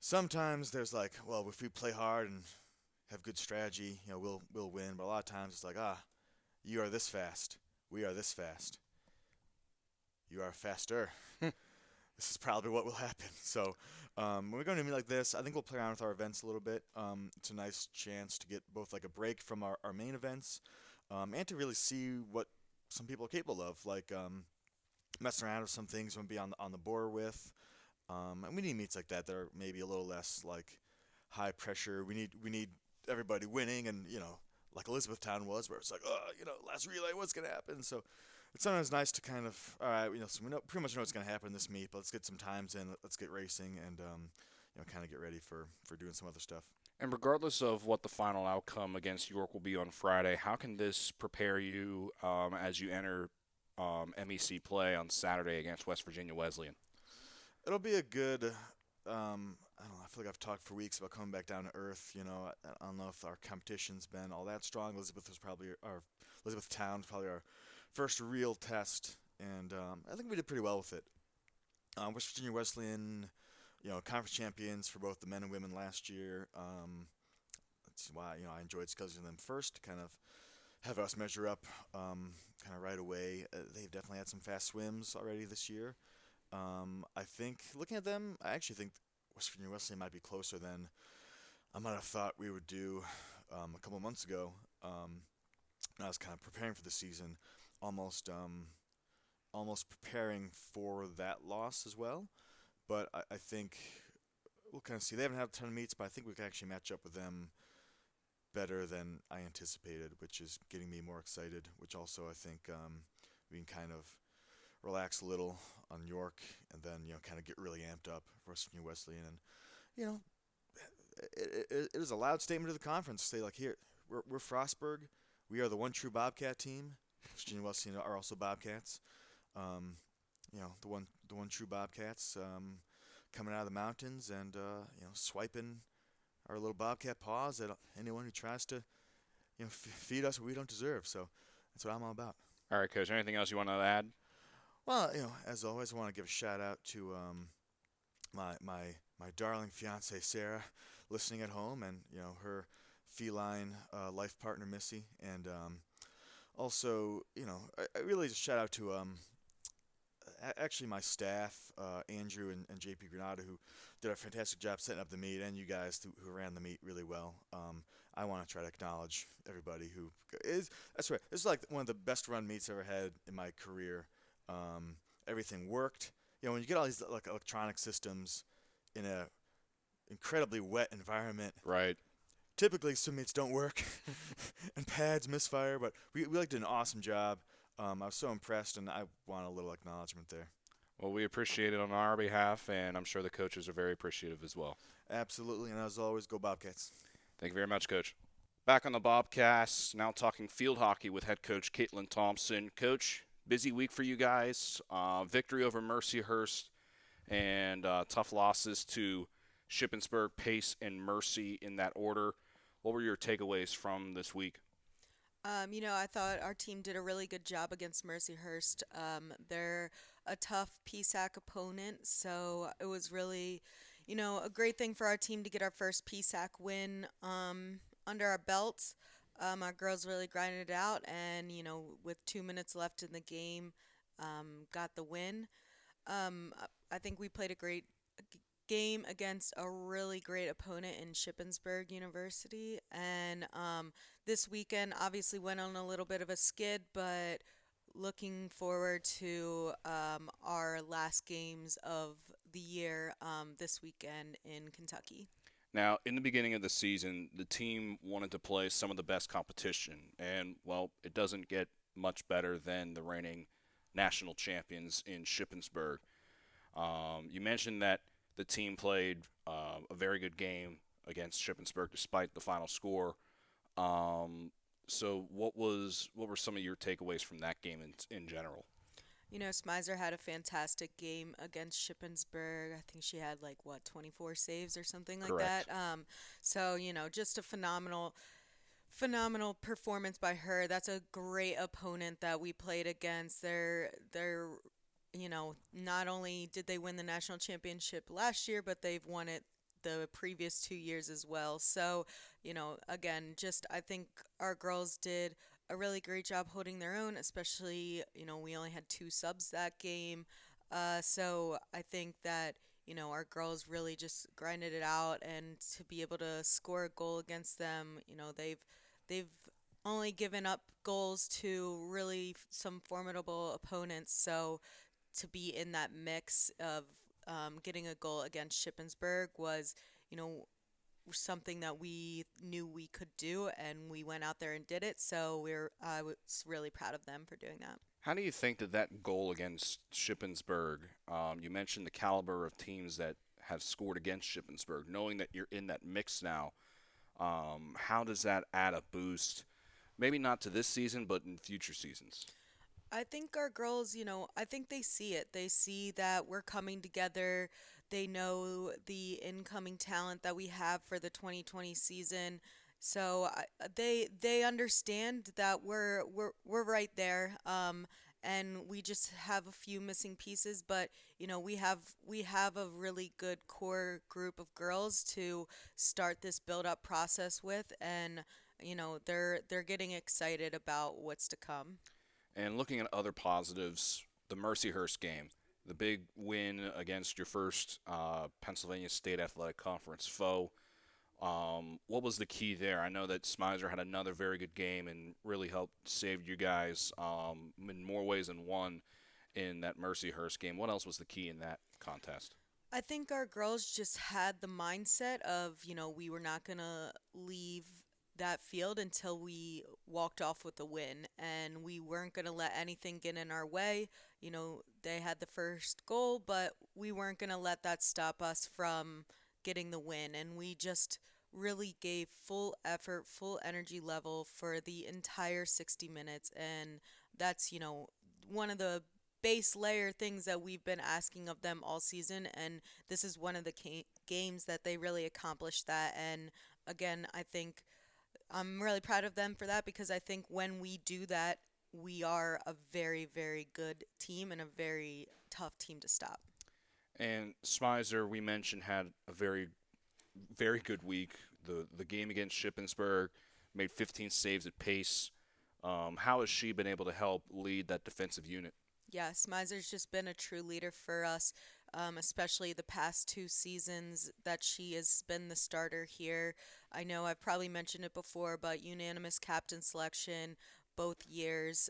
Sometimes there's if we play hard and have good strategy, we'll win. But a lot of times it's you are this fast, we are this fast, you are faster. This is probably what will happen. So when we go to a meet like this, I think we'll play around with our events a little bit. It's a nice chance to get both a break from our main events and to really see what some people are capable of, messing around with some things we won't be on the board with. And we need meets like that are maybe a little less high pressure. We need everybody winning, and like Elizabethtown was, where it's last relay, what's gonna happen? So it's sometimes nice to kind of, all right, so we pretty much know what's gonna happen in this meet, but let's get some times in, let's get racing, and kind of get ready for doing some other stuff. And regardless of what the final outcome against York will be on Friday, how can this prepare you as you enter MEC play on Saturday against West Virginia Wesleyan? It'll be a good, I don't know, I feel like I've talked for weeks about coming back down to earth. I don't know if our competition's been all that strong. Elizabethtown was probably our first real test, and I think we did pretty well with it. West Virginia Wesleyan, conference champions for both the men and women last year. That's why, I enjoyed scheduling them first to kind of have us measure up kind of right away. They've definitely had some fast swims already this year. I think, looking at them, I actually think West Virginia Wesleyan might be closer than I might have thought we would do a couple months ago. I was kind of preparing for the season, almost preparing for that loss as well. But I think we'll kind of see. They haven't had a ton of meets, but I think we can actually match up with them better than I anticipated, which is getting me more excited, which also I think we can kind of relax a little on York, and then kind of get really amped up for Virginia Wesleyan. And you know, it is a loud statement to the conference to say, like, here, we're Frostburg. We are the one true Bobcat team. Virginia Wesleyan are also Bobcats. The one true Bobcats coming out of the mountains and swiping our little Bobcat paws at anyone who tries to feed us what we don't deserve. So that's what I'm all about. All right, Coach. Anything else you want to add? Well, as always, I want to give a shout out to my darling fiance Sarah, listening at home, and her feline life partner Missy, and also I really just shout out to actually my staff, Andrew and JP Granada, who did a fantastic job setting up the meet, and you guys who ran the meet really well. I want to try to acknowledge everybody who is. That's right. This is like one of the best run meets I've ever had in my career. Everything worked. When you get all these like electronic systems in a incredibly wet environment, Right. typically swim meets don't work and pads misfire. But we did an awesome job. I was so impressed, and I want a little acknowledgement there. Well, we appreciate it on our behalf, and I'm sure the coaches are very appreciative as well. Absolutely, and as always, go Bobcats. Thank you very much, Coach. Back on the Bobcast, now talking field hockey with head coach Caitlin Thompson. Coach, busy week for you guys. Victory over Mercyhurst and tough losses to Shippensburg, Pace, and Mercy in that order. What were your takeaways from this week? I thought our team did a really good job against Mercyhurst. They're a tough PSAC opponent, so it was really, a great thing for our team to get our first PSAC win under our belts. Our girls really grinded it out, and, with 2 minutes left in the game, got the win. I think we played a great game against a really great opponent in Shippensburg University, and this weekend obviously went on a little bit of a skid, but looking forward to our last games of the year this weekend in Kentucky. Now, in the beginning of the season, the team wanted to play some of the best competition, and, well, it doesn't get much better than the reigning national champions in Shippensburg. You mentioned that the team played a very good game against Shippensburg despite the final score. So what were some of your takeaways from that game in general? Smizer had a fantastic game against Shippensburg. I think she had 24 saves or something like Correct. that. So, just a phenomenal performance by her. That's a great opponent that we played against. They're not only did they win the national championship last year, but they've won it the previous 2 years as well. So, again, I think our girls did a really great job holding their own, especially, we only had 2 subs that game. So I think that, our girls really just grinded it out, and to be able to score a goal against them, they've only given up goals to really some formidable opponents. So to be in that mix of getting a goal against Shippensburg was, something that we knew we could do, and we went out there and did it. So I was really proud of them for doing that. How do you think that goal against Shippensburg, you mentioned the caliber of teams that have scored against Shippensburg, knowing that you're in that mix now, how does that add a boost, maybe not to this season, but in future seasons? I think our girls, I think they see it. They see that we're coming together. They know the incoming talent that we have for the 2020 season. So they understand that we're right there. And we just have a few missing pieces, but we have a really good core group of girls to start this build up process with, and they're getting excited about what's to come. And looking at other positives, the Mercyhurst game, the big win against your first Pennsylvania State Athletic Conference foe. What was the key there? I know that Smizer had another very good game and really helped save you guys in more ways than one in that Mercyhurst game. What else was the key in that contest? I think our girls just had the mindset of, we were not going to leave that field until we walked off with the win, and we weren't going to let anything get in our way. You know, they had the first goal, but we weren't going to let that stop us from getting the win, and we just really gave full effort, full energy level for the entire 60 minutes, and that's, one of the base layer things that we've been asking of them all season, and this is one of the games that they really accomplished that. And again, I think I'm really proud of them for that, because I think when we do that, we are a very, very good team and a very tough team to stop. And Smizer, we mentioned, had a very, very good week. The game against Shippensburg, made 15 saves at pace. How has she been able to help lead that defensive unit? Yeah, Smizer's just been a true leader for us, especially the past 2 seasons that she has been the starter here. I know I've probably mentioned it before, but unanimous captain selection both years.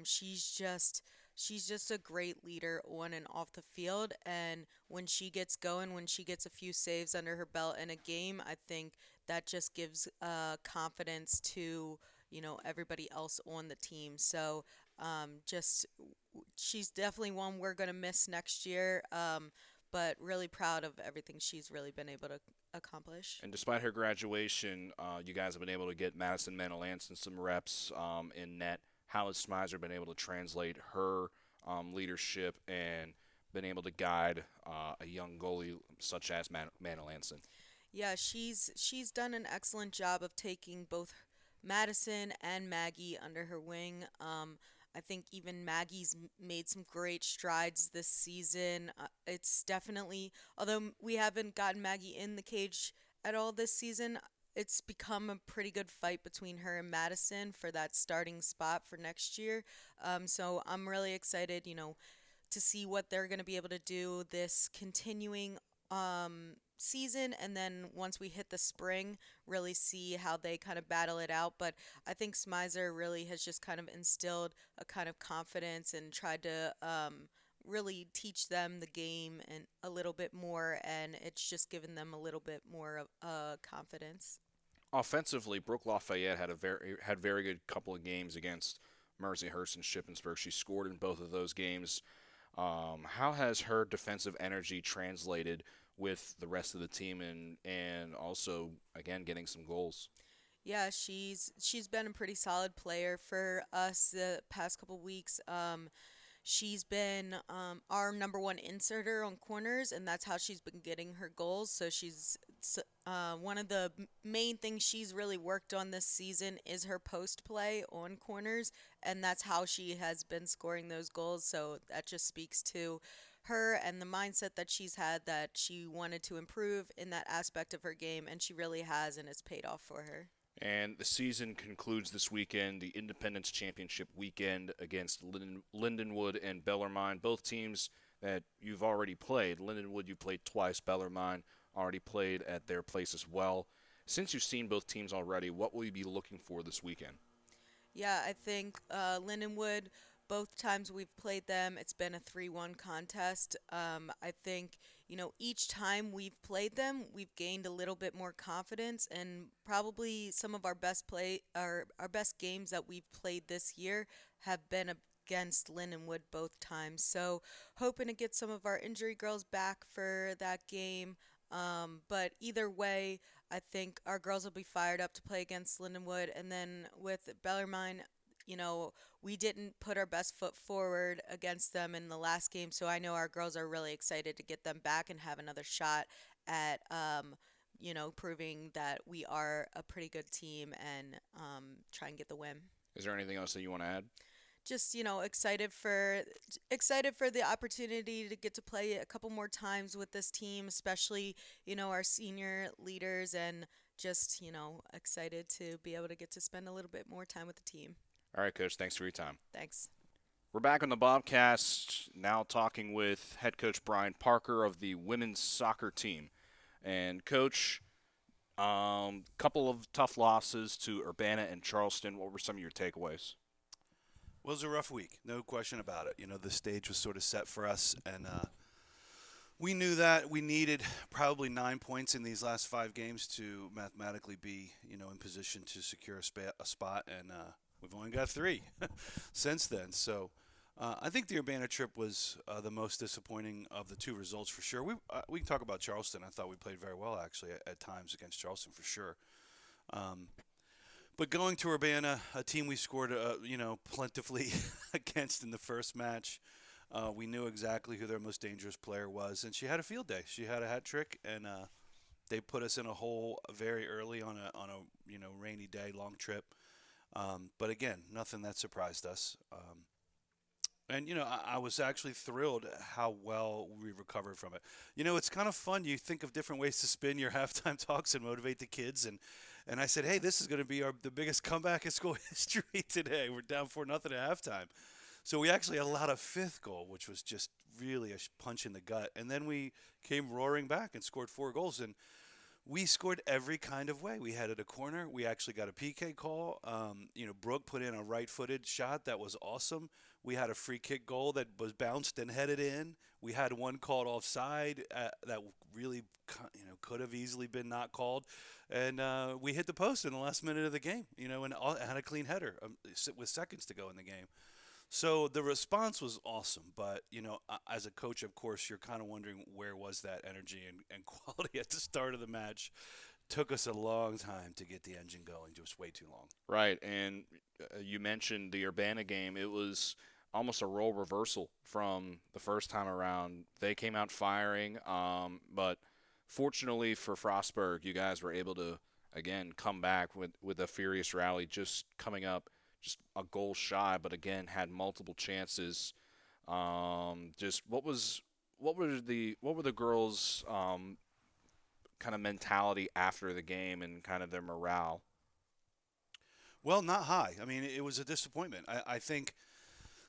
She's just a great leader on and off the field, and when she gets going, when she gets a few saves under her belt in a game, I think that just gives confidence to everybody else on the team. So just she's definitely one we're going to miss next year, but really proud of everything she's really been able to accomplish. And despite her graduation, you guys have been able to get Madison Manolanson some reps in net. How has Smizer been able to translate her leadership and been able to guide a young goalie such as Manolanson? Yeah, she's done an excellent job of taking both Madison and Maggie under her wing. I think even Maggie's made some great strides this season. It's definitely, although we haven't gotten Maggie in the cage at all this season, it's become a pretty good fight between her and Madison for that starting spot for next year. So I'm really excited, to see what they're going to be able to do this continuing season, and then once we hit the spring, really see how they kind of battle it out. But I think Smizer really has just kind of instilled a kind of confidence and tried to really teach them the game and a little bit more, and it's just given them a little bit more of confidence. Offensively, Brooke Lafayette had very good couple of games against Mercyhurst and Shippensburg. She scored in both of those games. How has her defensive energy translated with the rest of the team, and also again getting some goals? Yeah, she's been a pretty solid player for us the past couple weeks. She's been our number one inserter on corners, and that's how she's been getting her goals. So she's one of the main things she's really worked on this season is her post play on corners, and that's how she has been scoring those goals. So that just speaks to her and the mindset that she's had, that she wanted to improve in that aspect of her game, and she really has, and it's paid off for her. And the season concludes this weekend, the Independence Championship weekend against Lindenwood and Bellarmine, both teams that you've already played. Lindenwood you played twice, Bellarmine already played at their place as well. Since you've seen both teams already, what will you be looking for this weekend? Yeah, I think Lindenwood, both times we've played them, it's been a 3-1 contest. I think, each time we've played them, we've gained a little bit more confidence, and probably some of our best our best games that we've played this year have been against Lindenwood both times. So hoping to get some of our injury girls back for that game. But either way, I think our girls will be fired up to play against Lindenwood. And then with Bellarmine, we didn't put our best foot forward against them in the last game. So I know our girls are really excited to get them back and have another shot at, proving that we are a pretty good team and try and get the win. Is there anything else that you want to add? Just excited for the opportunity to get to play a couple more times with this team, especially our senior leaders, and just excited to be able to get to spend a little bit more time with the team. All right, Coach, thanks for your time. Thanks. We're back on the Bobcast, now talking with head coach Brian Parker of the women's soccer team. And Coach, couple of tough losses to Urbana and Charleston. What were some of your takeaways? Well, it was a rough week, no question about it. The stage was sort of set for us, and We knew that we needed probably 9 points in these last 5 games to mathematically be, in position to secure a spot, and we've only got 3 since then. So I think the Urbana trip was the most disappointing of the 2 results for sure. We can talk about Charleston. I thought we played very well actually at times against Charleston for sure. But going to Urbana, a team we scored, plentifully against in the first match. We knew exactly who their most dangerous player was, and she had a field day. She had a hat trick, and they put us in a hole very early on a rainy day, long trip. But again, nothing that surprised us. And I was actually thrilled how well we recovered from it. It's kind of fun. You think of different ways to spin your halftime talks and motivate the kids, and I said, hey, this is going to be the biggest comeback in school history today. We're down 4-0 at halftime. So we actually had a lot of 5th goal, which was just really a punch in the gut. And then we came roaring back and scored 4 goals. And we scored every kind of way. We had it a corner. We actually got a PK call. Brooke put in a right-footed shot that was awesome. We had a free kick goal that was bounced and headed in. We had one called offside that really, could have easily been not called. And we hit the post in the last minute of the game, and had a clean header with seconds to go in the game. So the response was awesome, but, as a coach, of course, you're kind of wondering where was that energy and quality at the start of the match. Took us a long time to get the engine going, just way too long. Right, and you mentioned the Urbana game. It was almost a role reversal from the first time around. They came out firing, but fortunately for Frostburg, you guys were able to, again, come back with a furious rally, just coming up just a goal shy, but again had multiple chances. Just what were the girls' kind of mentality after the game and kind of their morale? Well, not high. I mean, it was a disappointment. I think.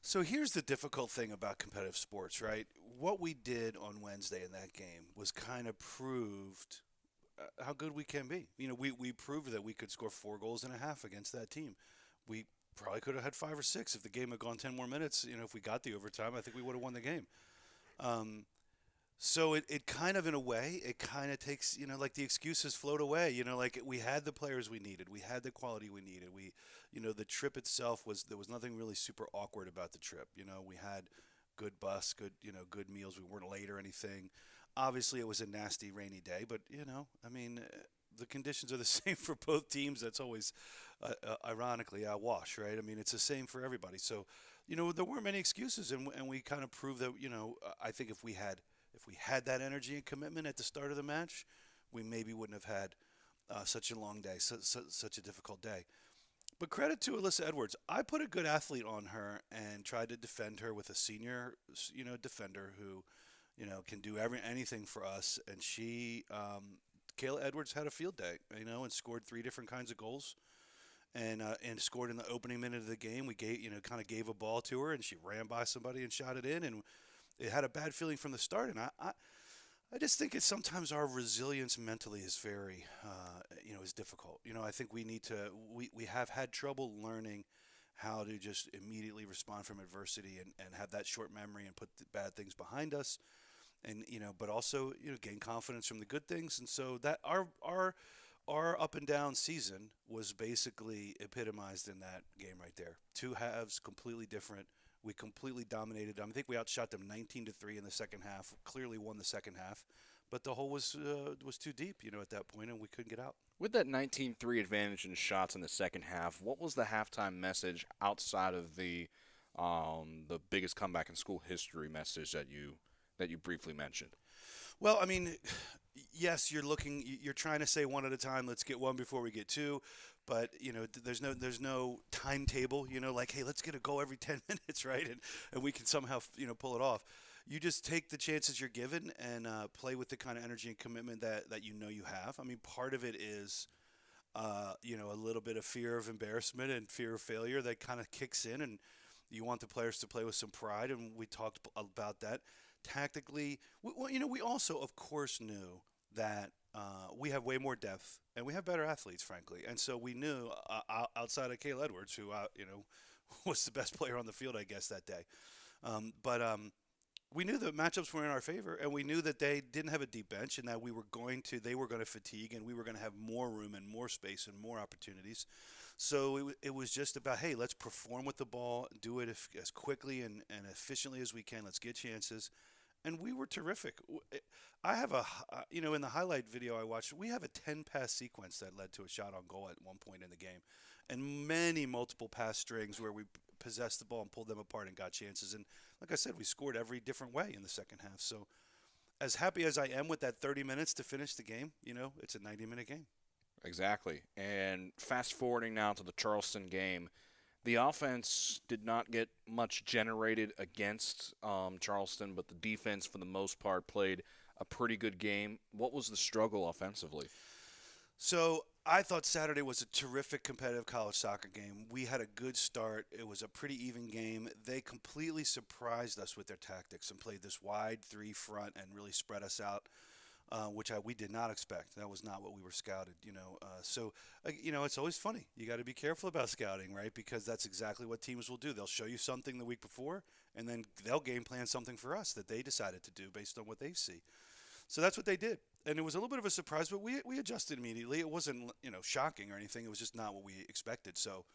So here's the difficult thing about competitive sports, right? What we did on Wednesday in that game was kind of proved how good we can be. We proved that we could score 4 goals and a half against that team. We probably could have had 5 or 6 if the game had gone 10 more minutes. If we got the overtime, I think we would have won the game. So it kind of, in a way, it kind of takes, like the excuses float away. Like we had the players we needed. We had the quality we needed. The trip itself there was nothing really super awkward about the trip. We had good bus, good meals. We weren't late or anything. Obviously, it was a nasty rainy day, but, the conditions are the same for both teams. That's always, ironically, a wash, right? I mean, it's the same for everybody. So, there weren't many excuses, and we kind of proved that, I think if we had that energy and commitment at the start of the match, we maybe wouldn't have had such a long day, such a difficult day. But credit to Alyssa Edwards. I put a good athlete on her and tried to defend her with a senior, defender who, can do anything for us. And she, Kayla Edwards had a field day, and scored 3 different kinds of goals, and scored in the opening minute of the game. We gave a ball to her, and she ran by somebody and shot it in, and it had a bad feeling from the start. And I just think it's sometimes our resilience mentally is very, is difficult. I think we need to. We have had trouble learning how to just immediately respond from adversity and have that short memory and put the bad things behind us. And but also gain confidence from the good things, and so that our up and down season was basically epitomized in that game right there. 2 halves, completely different. We completely dominated them. I think we outshot them 19-3 in the second half. Clearly won the second half, but the hole was too deep, at that point, and we couldn't get out. With that 19-3 advantage in shots in the second half, what was the halftime message outside of the biggest comeback in school history message that you briefly mentioned? Well, I mean, yes, you're trying to say one at a time. Let's get 1 before we get 2, but there's no timetable. Like, hey, let's get a goal every 10 minutes, right? And we can somehow pull it off. You just take the chances you're given and play with the kind of energy and commitment that you have. I mean, part of it is a little bit of fear of embarrassment and fear of failure that kind of kicks in, and you want the players to play with some pride, and we talked about that. Tactically, we also, of course, knew that we have way more depth and we have better athletes, frankly. And so we knew outside of Kayla Edwards, who was the best player on the field, I guess, that day. But we knew the matchups were in our favor, and we knew that they didn't have a deep bench, and that they were going to fatigue, and we were going to have more room and more space and more opportunities. So it was just about, hey, let's perform with the ball, do it as quickly and efficiently as we can. Let's get chances, and we were terrific. I have in the highlight video I watched, we have a 10-pass sequence that led to a shot on goal at one point in the game, and many multiple pass strings where we possessed the ball and pulled them apart and got chances. And like I said, we scored every different way in the second half. So as happy as I am with that 30 minutes to finish the game, it's a 90-minute game. Exactly. And fast forwarding now to the Charleston game, the offense did not get much generated against Charleston, but the defense, for the most part, played a pretty good game. What was the struggle offensively? So I thought Saturday was a terrific competitive college soccer game. We had a good start. It was a pretty even game. They completely surprised us with their tactics and played this wide 3 front and really spread us out, which we did not expect. That was not what we were scouted, it's always funny. You got to be careful about scouting, right? Because that's exactly what teams will do. They'll show you something the week before, and then they'll game plan something for us that they decided to do based on what they see. So that's what they did. And it was a little bit of a surprise, but we adjusted immediately. It wasn't, shocking or anything. It was just not what we expected. So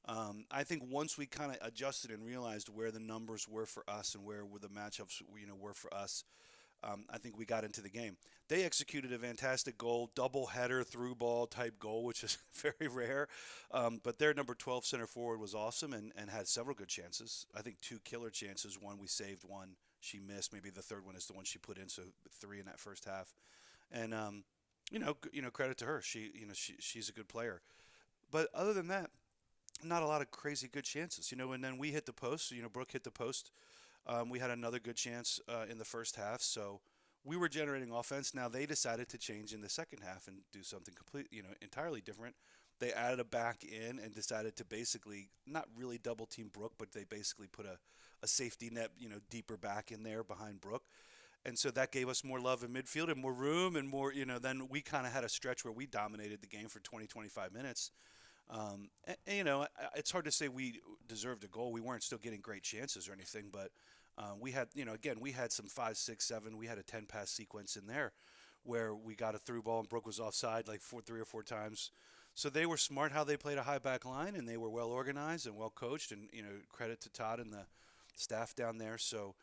I think once we kind of adjusted and realized where the numbers were for us and where the matchups, were for us, I think we got into the game. They executed a fantastic goal, double header through ball type goal, which is very rare. But their number 12 center forward was awesome and had several good chances. I think 2 killer chances. One we saved, one she missed. Maybe the third one is the one she put in, so 3 in that first half. And credit to her. She's a good player. But other than that, not a lot of crazy good chances. And then we hit the post. Brooke hit the post. We had another good chance in the first half. So we were generating offense. Now they decided to change in the second half and do something entirely different. They added a back in and decided to basically not really double team Brooke, but they basically put a safety net, deeper back in there behind Brooke. And so that gave us more love in midfield and more room and more, then we kind of had a stretch where we dominated the game for 20, 25 minutes. It's hard to say we deserved a goal. We weren't still getting great chances or anything, but we had, we had some 5, 6, 7. We had a 10-pass sequence in there where we got a through ball and Brooke was offside like 3 or 4 times. So they were smart how they played a high back line, and they were well organized and well coached, and, credit to Todd and the staff down there. So,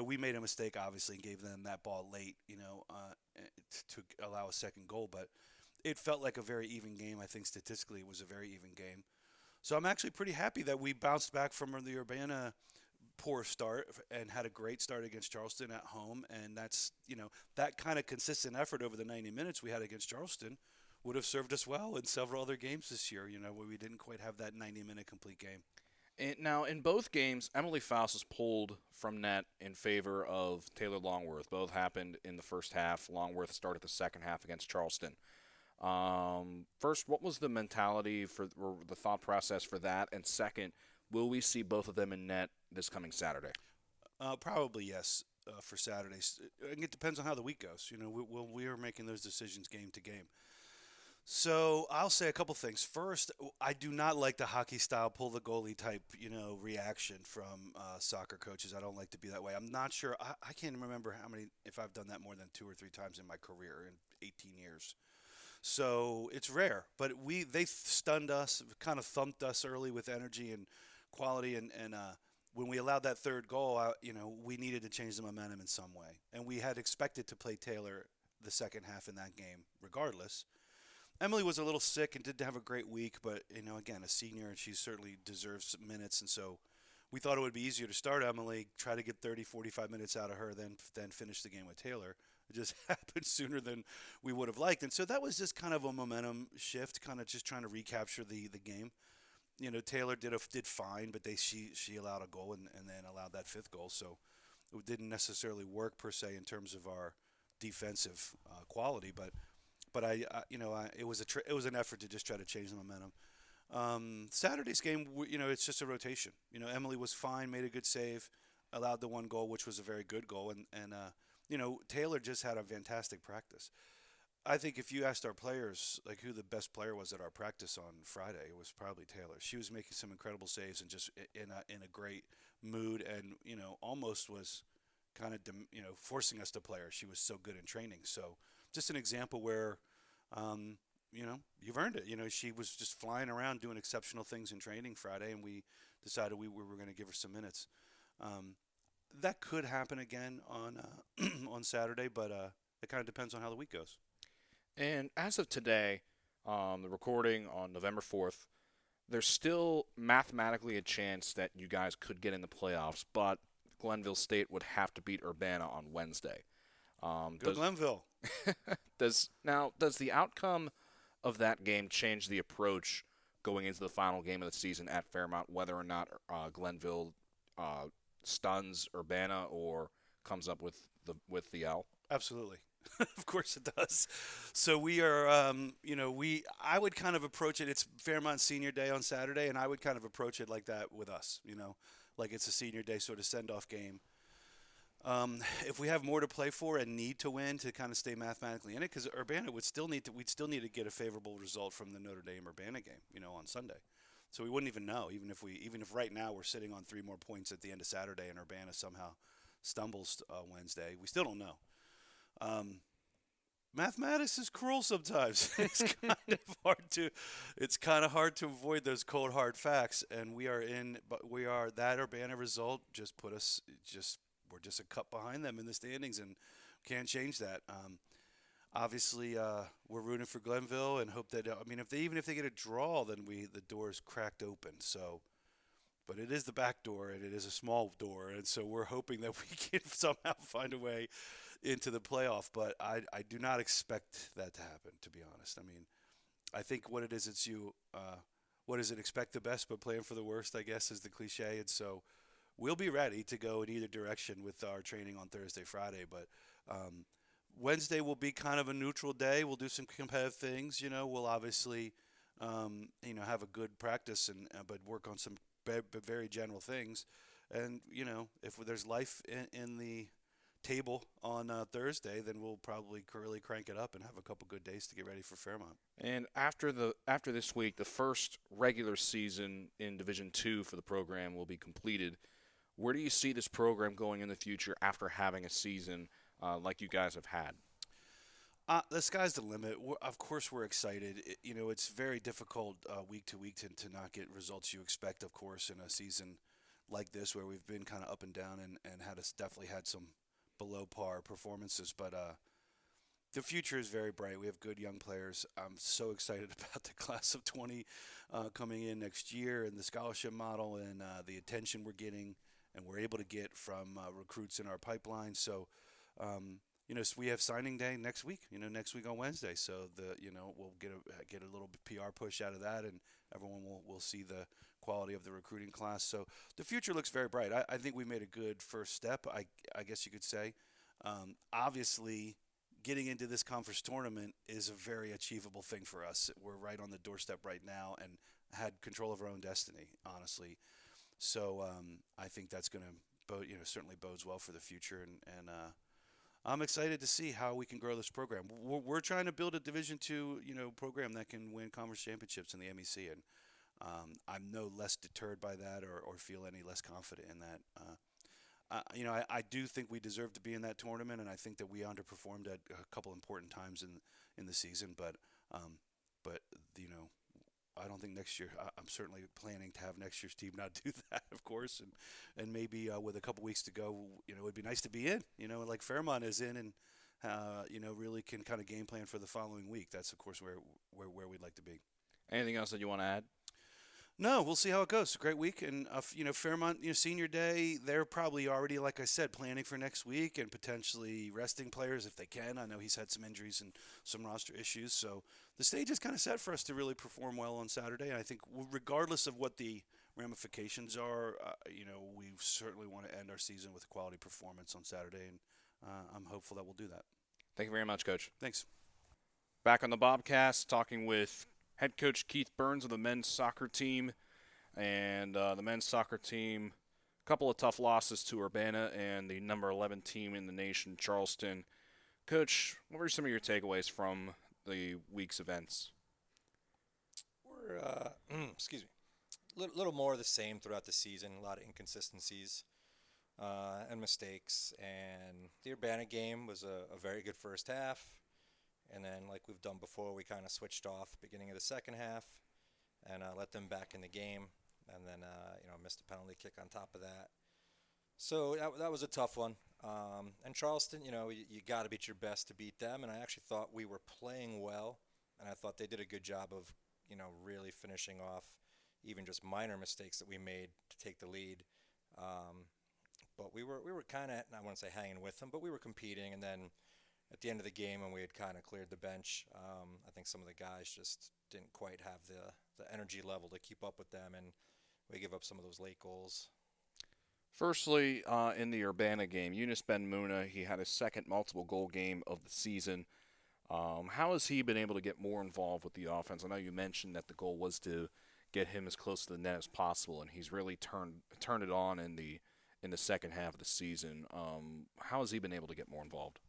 we made a mistake, obviously, and gave them that ball late, to allow a second goal. But it felt like a very even game. I think statistically it was a very even game. So I'm actually pretty happy that we bounced back from the Urbana poor start and had a great start against Charleston at home. And that's, that kind of consistent effort over the 90 minutes we had against Charleston would have served us well in several other games this year, where we didn't quite have that 90-minute complete game. And now, in both games, Emily Faust was pulled from net in favor of Taylor Longworth. Both happened in the first half. Longworth started the second half against Charleston. First, what was the mentality or the thought process for that? And second, will we see both of them in net this coming Saturday? Probably yes, for Saturdays. It depends on how the week goes. We are making those decisions game to game. So I'll say a couple things. First, I do not like the hockey style pull the goalie type, reaction from soccer coaches. I don't like to be that way. I'm not sure. I can't remember if I've done that more than 2 or 3 times in my career in 18 years. So it's rare. But they stunned us, kind of thumped us early with energy and quality. And when we allowed that third goal, we needed to change the momentum in some way. And we had expected to play Taylor the second half in that game regardless. Emily was a little sick and didn't have a great week, but, again, a senior, and she certainly deserves minutes. And so we thought it would be easier to start Emily, try to get 30, 45 minutes out of her, then finish the game with Taylor. It just happened sooner than we would have liked. And so that was just kind of a momentum shift, kind of just trying to recapture the game. Taylor did fine, but she allowed a goal and then allowed that 5th goal. So it didn't necessarily work, per se, in terms of our defensive quality, but it was an effort to just try to change the momentum. Saturday's game, it's just a rotation. Emily was fine, made a good save, allowed the 1 goal, which was a very good goal, and Taylor just had a fantastic practice. I think if you asked our players like who the best player was at our practice on Friday, it was probably Taylor. She was making some incredible saves and just in a great mood, and almost was kind of forcing us to play her. She was so good in training. So just an example where you've earned it. She was just flying around doing exceptional things in training Friday, and we decided we were going to give her some minutes. That could happen again on on Saturday, but it kind of depends on how the week goes. And as of today, the recording on November 4th, there's still mathematically a chance that you guys could get in the playoffs, but Glenville State would have to beat Urbana on Wednesday. Go Glenville. Does the outcome of that game change the approach going into the final game of the season at Fairmont, whether or not Glenville stuns Urbana or comes up with the L? Absolutely. Of course it does. So we are, I would kind of approach it. It's Fairmont Senior Day on Saturday, and I would kind of approach it like that with us, like it's a senior day sort of send-off game. If we have more to play for and need to win to kind of stay mathematically in it, because Urbana we'd still need to get a favorable result from the Notre Dame Urbana game, on Sunday. So we wouldn't even know, even if right now we're sitting on 3 more points at the end of Saturday and Urbana somehow stumbles Wednesday, we still don't know. Mathematics is cruel sometimes. It's kind of hard to avoid those cold hard facts, and that Urbana result just we're just a cup behind them in the standings, and can't change that. Obviously, we're rooting for Glenville and hope that even if they get a draw, then the door's cracked open. So, but it is the back door, and it is a small door, and so we're hoping that we can somehow find a way into the playoff. But I do not expect that to happen, to be honest. I think what it is, it's what is it? Expect the best, but plan for the worst, I guess, is the cliche, and so. We'll be ready to go in either direction with our training on Thursday, Friday. But Wednesday will be kind of a neutral day. We'll do some competitive things. We'll obviously, have a good practice but work on some very general things. And if there's life in the table on Thursday, then we'll probably really crank it up and have a couple good days to get ready for Fairmont. And after this week, the first regular season in Division II for the program will be completed. Where do you see this program going in the future after having a season like you guys have had? The sky's the limit. Of course, we're excited. It's very difficult week to week to not get results you expect, of course, in a season like this where we've been kind of up and down and definitely had some below par performances. But the future is very bright. We have good young players. I'm so excited about the class of 20 coming in next year and the scholarship model and the attention we're getting and we're able to get from recruits in our pipeline. So, so we have signing day next week. Next week on Wednesday. So we'll get a little PR push out of that, and everyone will see the quality of the recruiting class. So the future looks very bright. I think we made a good first step. I guess you could say. Obviously, getting into this conference tournament is a very achievable thing for us. We're right on the doorstep right now and had control of our own destiny, honestly. So I think that's going to certainly bodes well for the future, and I'm excited to see how we can grow this program. We're trying to build a Division II program that can win conference championships in the MEC, and I'm no less deterred by that or feel any less confident in that. I do think we deserve to be in that tournament, and I think that we underperformed at a couple important times in the season, but I don't think next year. I'm certainly planning to have next year's team not do that, of course, and maybe with a couple weeks to go, it would be nice to be in, like Fairmont is in, and really can kind of game plan for the following week. That's of course where we'd like to be. Anything else that you want to add? No, we'll see how it goes. Great week, and Fairmont, Senior Day, they're probably already, like I said, planning for next week and potentially resting players if they can. I know he's had some injuries and some roster issues, so the stage is kind of set for us to really perform well on Saturday. And I think, regardless of what the ramifications are, we certainly want to end our season with a quality performance on Saturday, and I'm hopeful that we'll do that. Thank you very much, Coach. Thanks. Back on the Bobcast, talking with head coach Keith Burns of the men's soccer team. And the men's soccer team, a couple of tough losses to Urbana and the number 11 team in the nation, Charleston. Coach, what were some of your takeaways from the week's events? Excuse me. Little more of the same throughout the season, a lot of inconsistencies. and mistakes. And the Urbana game was a very good first half. And then, like we've done before, we kind of switched off beginning of the second half and let them back in the game. And then, missed a penalty kick on top of that. So that was a tough one. And Charleston, you got to beat your best to beat them. And I actually thought we were playing well. And I thought they did a good job of, really finishing off even just minor mistakes that we made to take the lead. But we were kind of, I wouldn't say hanging with them, but we were competing. And then at the end of the game, when we had kind of cleared the bench, I think some of the guys just didn't quite have the energy level to keep up with them, and we give up some of those late goals. Firstly, in the Urbana game, Yunus Ben Muna, he had his second multiple goal game of the season. How has he been able to get more involved with the offense? I know you mentioned that the goal was to get him as close to the net as possible, and he's really turned it on in the second half of the season. How has he been able to get more involved?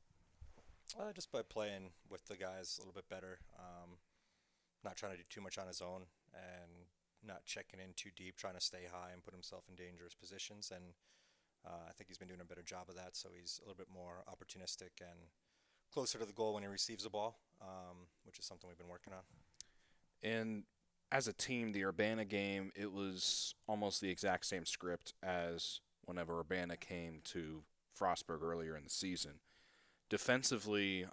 Just by playing with the guys a little bit better, not trying to do too much on his own, and not checking in too deep, trying to stay high and put himself in dangerous positions. And I think he's been doing a better job of that, so he's a little bit more opportunistic and closer to the goal when he receives the ball, which is something we've been working on. And as a team, the Urbana game, it was almost the exact same script as whenever Urbana came to Frostburg earlier in the season. Defensively,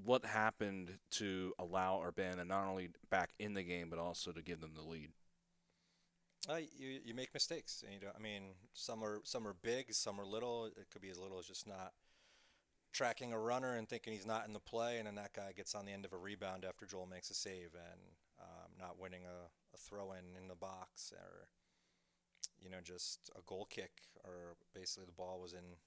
what happened to allow Urbana not only back in the game but also to give them the lead? You make mistakes. And some are big, some are little. It could be as little as just not tracking a runner and thinking he's not in the play, and then that guy gets on the end of a rebound after Joel makes a save, and not winning a throw in the box, or just a goal kick, or basically the ball was in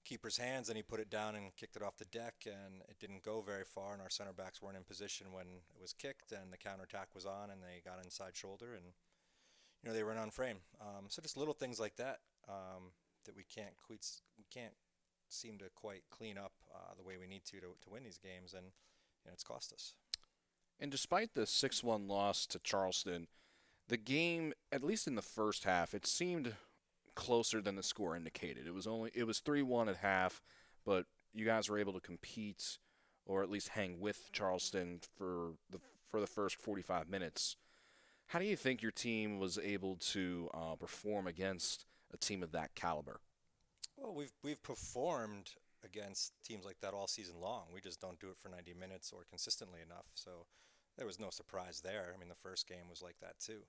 keeper's hands and he put it down and kicked it off the deck, and it didn't go very far, and our center backs weren't in position when it was kicked, and the counterattack was on, and they got inside shoulder, and they were on frame. So just little things like that that we can't seem to quite clean up the way we need to win these games, and it's cost us. And despite the 6-1 loss to Charleston, the game, at least in the first half, it seemed closer than the score indicated. It was 3-1 at half, but you guys were able to compete, or at least hang with Charleston for the first 45 minutes. How do you think your team was able to perform against a team of that caliber? Well, we've performed against teams like that all season long. We just don't do it for 90 minutes or consistently enough. So there was no surprise there. The first game was like that too.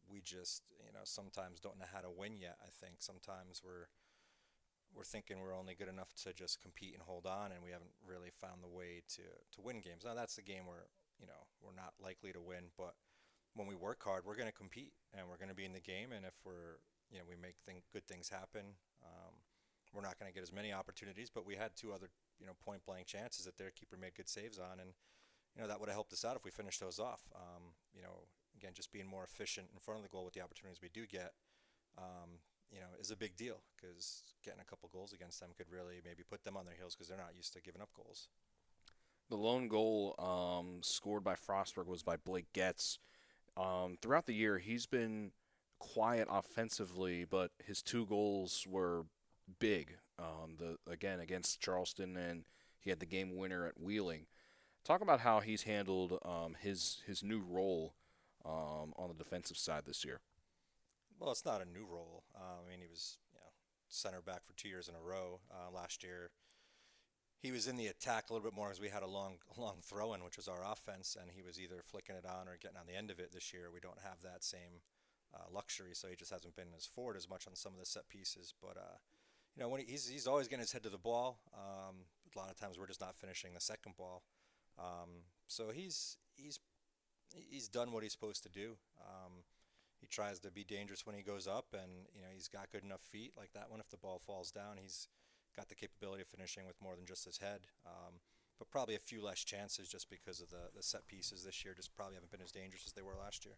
We just, sometimes don't know how to win yet. I think sometimes we're thinking we're only good enough to just compete and hold on, and we haven't really found the way to win games. Now that's the game where we're not likely to win, but when we work hard, we're going to compete and we're going to be in the game. And if we make good things happen, we're not going to get as many opportunities. But we had two other point blank chances that their keeper made good saves on, and that would have helped us out if we finished those off. Again, just being more efficient in front of the goal with the opportunities we do get, is a big deal, because getting a couple goals against them could really maybe put them on their heels, because they're not used to giving up goals. The lone goal scored by Frostburg was by Blake Getz. Throughout the year, he's been quiet offensively, but his two goals were big. Again, against Charleston, and he had the game winner at Wheeling. Talk about how he's handled his new role on the defensive side this year. Well, it's not a new role. He was center back for 2 years in a row. Last year, he was in the attack a little bit more, as we had a long throw-in, which was our offense, and he was either flicking it on or getting on the end of it. This year, we don't have that same luxury, so he just hasn't been as forward as much on some of the set pieces. But when he's always getting his head to the ball. A lot of times we're just not finishing the second ball. So he's done what he's supposed to do. He tries to be dangerous when he goes up, and he's got good enough feet like that one. If the ball falls down, he's got the capability of finishing with more than just his head. But probably a few less chances, just because of the set pieces this year just probably haven't been as dangerous as they were last year.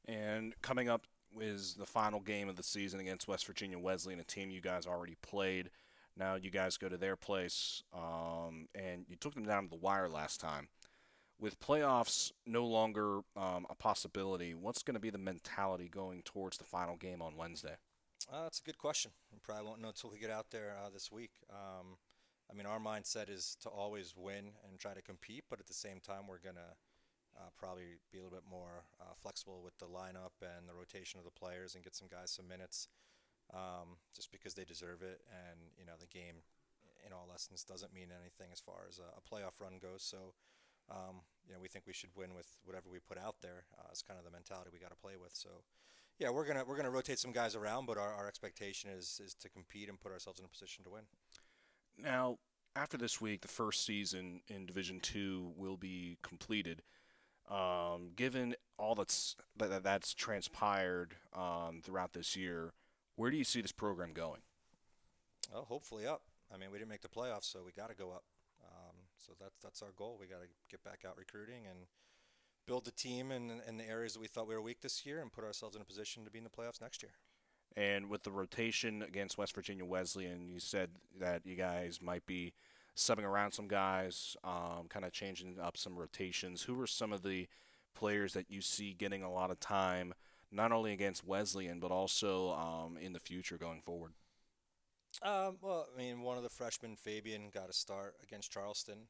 And coming up is the final game of the season against West Virginia Wesleyan, a team you guys already played. Now you guys go to their place, and you took them down to the wire last time. With playoffs no longer a possibility, what's going to be the mentality going towards the final game on Wednesday? That's a good question. We probably won't know until we get out there this week. I mean, our mindset is to always win and try to compete, but at the same time, we're going to probably be a little bit more flexible with the lineup and the rotation of the players and get some guys some minutes just because they deserve it. And, the game, in all lessons, doesn't mean anything as far as a playoff run goes. So, we think we should win with whatever we put out there. It's kind of the mentality we got to play with. So, yeah, we're gonna rotate some guys around, but our expectation is to compete and put ourselves in a position to win. Now, after this week, the first season in Division Two will be completed. Given all that's transpired throughout this year, where do you see this program going? Well, hopefully up. I mean, we didn't make the playoffs, so we got to go up. So that's our goal. We got to get back out recruiting and build the team in the areas that we thought we were weak this year and put ourselves in a position to be in the playoffs next year. And with the rotation against West Virginia Wesleyan, you said that you guys might be subbing around some guys, kind of changing up some rotations. Who are some of the players that you see getting a lot of time, not only against Wesleyan, but also in the future going forward? Well, I mean, one of the freshmen, Fabian, got a start against Charleston.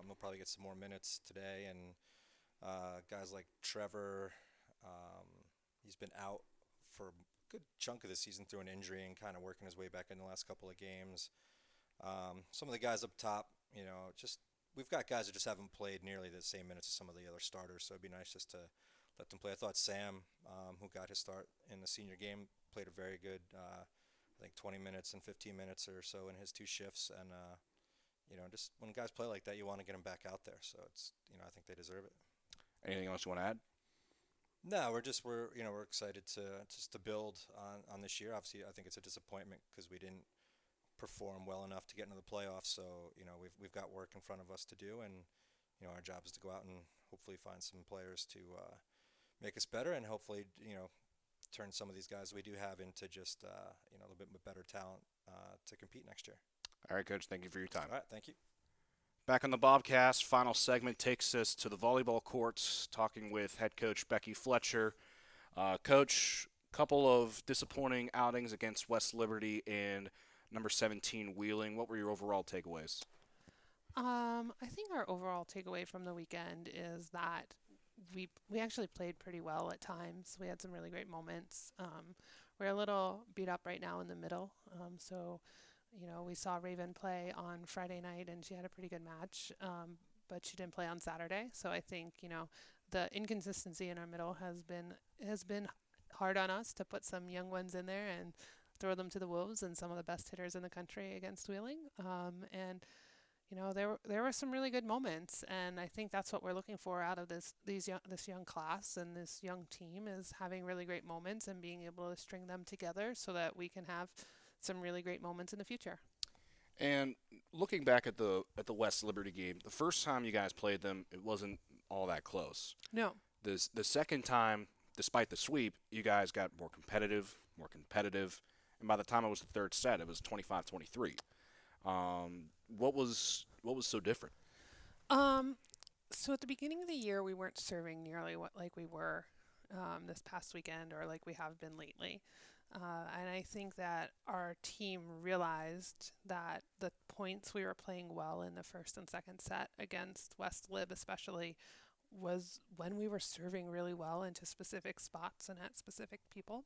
He'll probably get some more minutes today. And guys like Trevor, he's been out for a good chunk of the season through an injury and kind of working his way back in the last couple of games. Some of the guys up top, just we've got guys that just haven't played nearly the same minutes as some of the other starters, so it'd be nice just to let them play. I thought Sam, who got his start in the senior game, played a very good, I think 20 minutes and 15 minutes or so in his two shifts, and just when guys play like that, you want to get them back out there. So it's, I think they deserve it. Anything else you want to add? No, we're excited to build on this year. Obviously, I think it's a disappointment because we didn't perform well enough to get into the playoffs. So we've got work in front of us to do, and our job is to go out and hopefully find some players to make us better, and hopefully turn some of these guys we do have into just a little bit better talent to compete next year. All right, Coach. Thank you for your time. All right, thank you. Back on the Bobcast, final segment takes us to the volleyball courts, talking with head coach Becky Fletcher. Coach, couple of disappointing outings against West Liberty and number 17 Wheeling. What were your overall takeaways? I think our overall takeaway from the weekend is that we actually played pretty well at times. We had some really great moments. We're a little beat up right now in the middle, so we saw Raven play on Friday night, and she had a pretty good match, but she didn't play on Saturday. So I think, the inconsistency in our middle has been hard on us to put some young ones in there and throw them to the wolves and some of the best hitters in the country against Wheeling. There were some really good moments, and I think that's what we're looking for out of this young class and this young team, is having really great moments and being able to string them together so that we can have some really great moments in the future. And looking back at the West Liberty game, the first time you guys played them, it wasn't all that close. No. The second time, despite the sweep, you guys got more competitive, and by the time it was the third set, it was 25-23. What was so different? So at the beginning of the year, we weren't serving nearly like we were this past weekend or like we have been lately. And I think that our team realized that the points we were playing well in the first and second set against West Lib especially was when we were serving really well into specific spots and at specific people.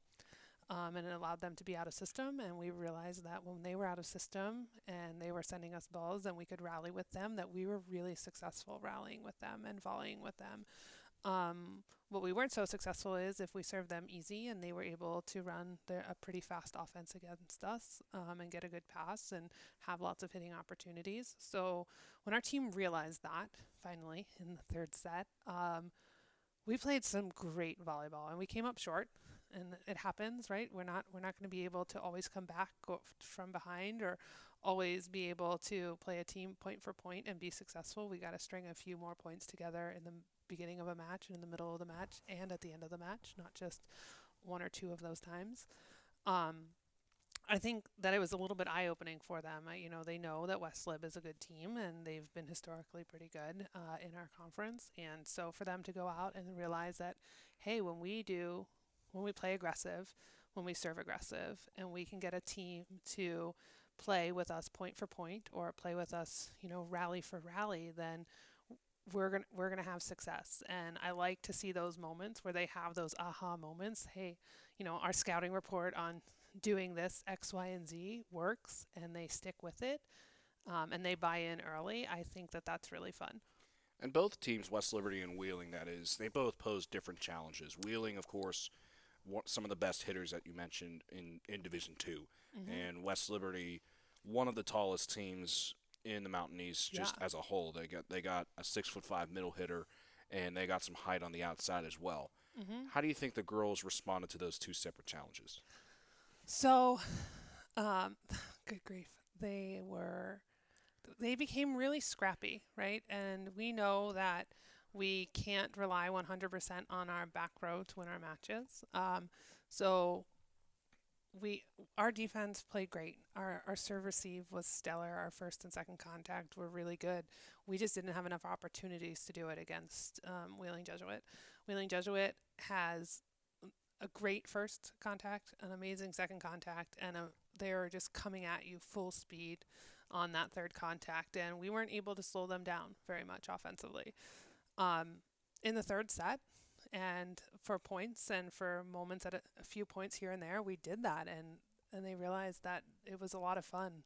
And it allowed them to be out of system, and we realized that when they were out of system and they were sending us balls and we could rally with them, that we were really successful rallying with them and volleying with them. What we weren't so successful is if we served them easy and they were able to run a pretty fast offense against us and get a good pass and have lots of hitting opportunities. So when our team realized that, finally, in the third set, we played some great volleyball, and we came up short. And it happens, right? We're not going to be able to always come back from behind or always be able to play a team point for point and be successful. We got to string a few more points together in the beginning of a match and in the middle of the match and at the end of the match, not just one or two of those times. I think that it was a little bit eye-opening for them. They know that West Lib is a good team, and they've been historically pretty good in our conference. And so for them to go out and realize that, hey, when we play aggressive, when we serve aggressive and we can get a team to play with us point for point or play with us, rally for rally, then we're gonna have success. And I like to see those moments where they have those aha moments. Hey, our scouting report on doing this X, Y, and Z works, and they stick with it, and they buy in early. I think that that's really fun. And both teams, West Liberty and Wheeling, that is, they both pose different challenges. Wheeling, of course, some of the best hitters that you mentioned in Division Two, and West Liberty, one of the tallest teams in the Mountain East just as a whole. They got a 6'5" middle hitter, and they got some height on the outside as well. How do you think the girls responded to those two separate challenges? So, good grief, they became really scrappy, right? And we know that we can't rely 100% on our back row to win our matches. So our defense played great. Our serve receive was stellar. Our first and second contact were really good. We just didn't have enough opportunities to do it against Wheeling Jesuit. Wheeling Jesuit has a great first contact, an amazing second contact, and they're just coming at you full speed on that third contact, and we weren't able to slow them down very much offensively. In the third set, and for points and for moments at a few points here and there, we did that, and they realized that it was a lot of fun.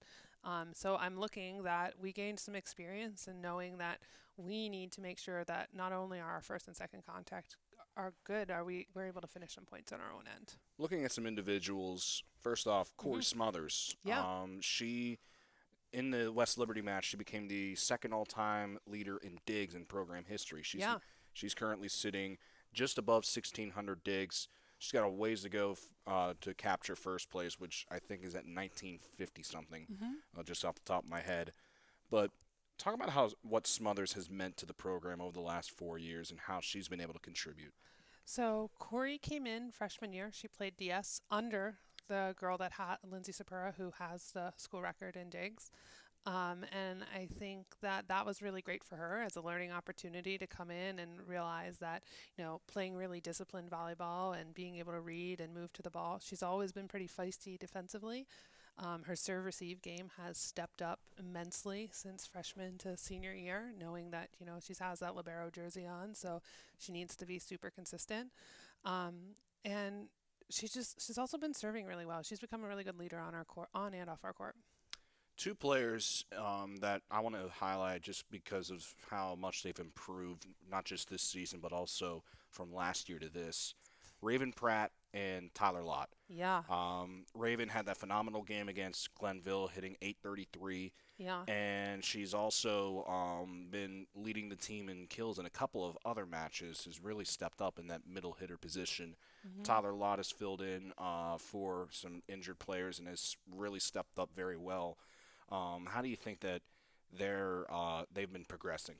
So I'm looking that we gained some experience and knowing that we need to make sure that not only are our first and second contact are good, we're able to finish some points on our own end. Looking at some individuals, first off, Corey Smothers. Yeah. She, in the West Liberty match, she became the second all-time leader in digs in program history. She's currently sitting just above 1,600 digs. She's got a ways to go to capture first place, which I think is at 1950-something, just off the top of my head. But talk about what Smothers has meant to the program over the last 4 years and how she's been able to contribute. So Corey came in freshman year. She played DS under the girl that had Lindsay Sapura, who has the school record in digs. And I think that was really great for her as a learning opportunity to come in and realize that, playing really disciplined volleyball and being able to read and move to the ball. She's always been pretty feisty defensively. Her serve receive game has stepped up immensely since freshman to senior year, knowing that, she has that libero jersey on, so she needs to be super consistent. And she's also been serving really well. She's become a really good leader on our court, on and off our court. Two players that I want to highlight just because of how much they've improved, not just this season, but also from last year to this. Raven Pratt and Tyler Lott. Yeah. Raven had that phenomenal game against Glenville, hitting .833. Yeah. And she's also been leading the team in kills in a couple of other matches, has really stepped up in that middle hitter position. Tyler Lott has filled in for some injured players and has really stepped up very well. How do you think that they've been progressing?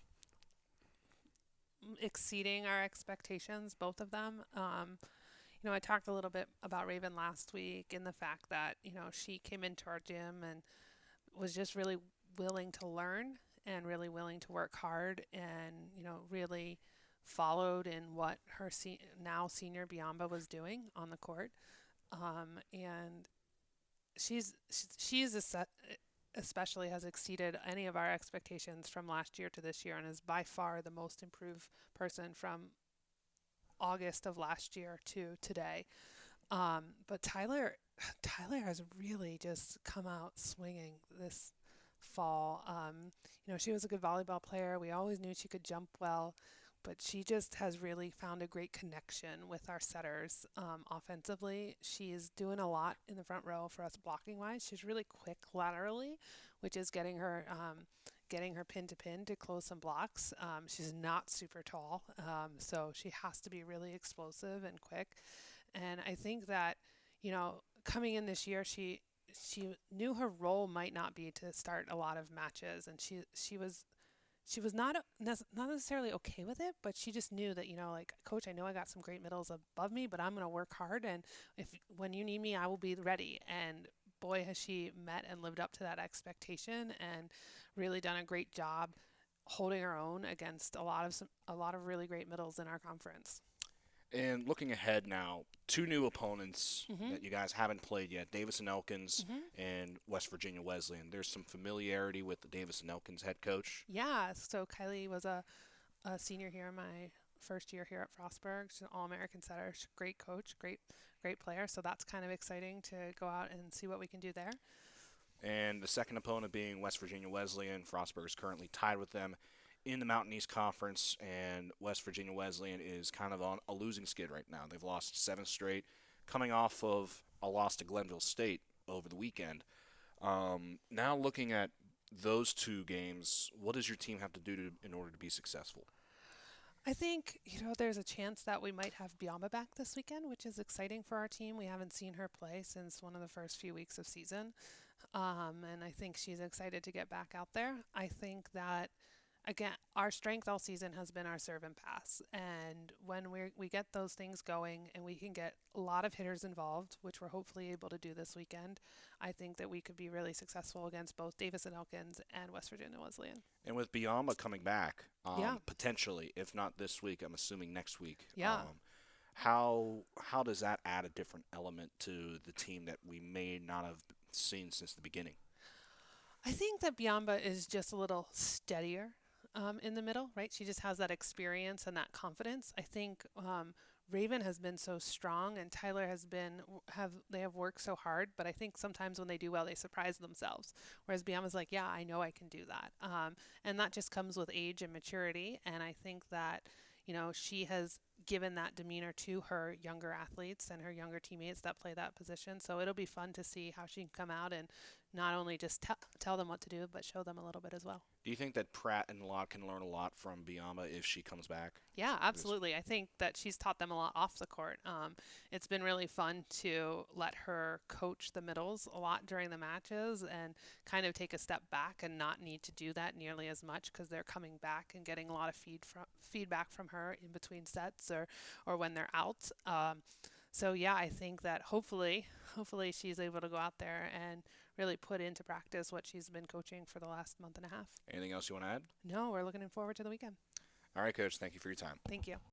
Exceeding our expectations, both of them. I talked a little bit about Raven last week and the fact that, she came into our gym and was just really willing to learn and really willing to work hard and, really followed in what her now senior Biamba was doing on the court. And she's especially has exceeded any of our expectations from last year to this year and is by far the most improved person from August of last year to today. But Tyler has really just come out swinging this fall. She was a good volleyball player. We always knew she could jump well, but she just has really found a great connection with our setters offensively. She's doing a lot in the front row for us blocking-wise. She's really quick laterally, which is getting her pin to pin to close some blocks. She's not super tall, so she has to be really explosive and quick. And I think that, coming in this year, she knew her role might not be to start a lot of matches, and she was not necessarily okay with it, but she just knew that, Coach, I know I got some great middles above me, but I'm going to work hard, and when you need me, I will be ready. And boy, has she met and lived up to that expectation and really done a great job holding her own against a lot of really great middles in our conference. And looking ahead now, two new opponents that you guys haven't played yet, Davis and Elkins and West Virginia Wesleyan. There's some familiarity with the Davis and Elkins head coach. Yeah, so Kylie was a senior here in my first year here at Frostburg. She's an All-American setter, she's a great coach, great player. So that's kind of exciting to go out and see what we can do there. And the second opponent being West Virginia Wesleyan. Frostburg is currently tied with them in the Mountain East Conference, and West Virginia Wesleyan is kind of on a losing skid right now. They've lost 7 straight, coming off of a loss to Glenville State over the weekend. Now looking at those two games, what does your team have to do in order to be successful? I think, there's a chance that we might have Biamba back this weekend, which is exciting for our team. We haven't seen her play since one of the first few weeks of season, and I think she's excited to get back out there. I think that, again, our strength all season has been our serve and pass. And when we get those things going and we can get a lot of hitters involved, which we're hopefully able to do this weekend, I think that we could be really successful against both Davis and Elkins and West Virginia Wesleyan. And with Biamba coming back, potentially, if not this week, I'm assuming next week. Yeah. How does that add a different element to the team that we may not have seen since the beginning? I think that Biamba is just a little steadier in the middle, right? She just has that experience and that confidence. I think Raven has been so strong, and Tyler they have worked so hard, but I think sometimes when they do well, they surprise themselves. Whereas Biamba's like, yeah, I know I can do that. And that just comes with age and maturity. And I think that, she has given that demeanor to her younger athletes and her younger teammates that play that position. So it'll be fun to see how she can come out and not only just tell them what to do, but show them a little bit as well. Do you think that Pratt and Locke can learn a lot from Biamba if she comes back? Yeah, absolutely. I think that she's taught them a lot off the court. It's been really fun to let her coach the middles a lot during the matches and kind of take a step back and not need to do that nearly as much because they're coming back and getting a lot of feedback from her in between sets or when they're out. So yeah, I think that hopefully she's able to go out there and really put into practice what she's been coaching for the last month and a half. Anything else you want to add? No, we're looking forward to the weekend. All right, Coach. Thank you for your time. Thank you.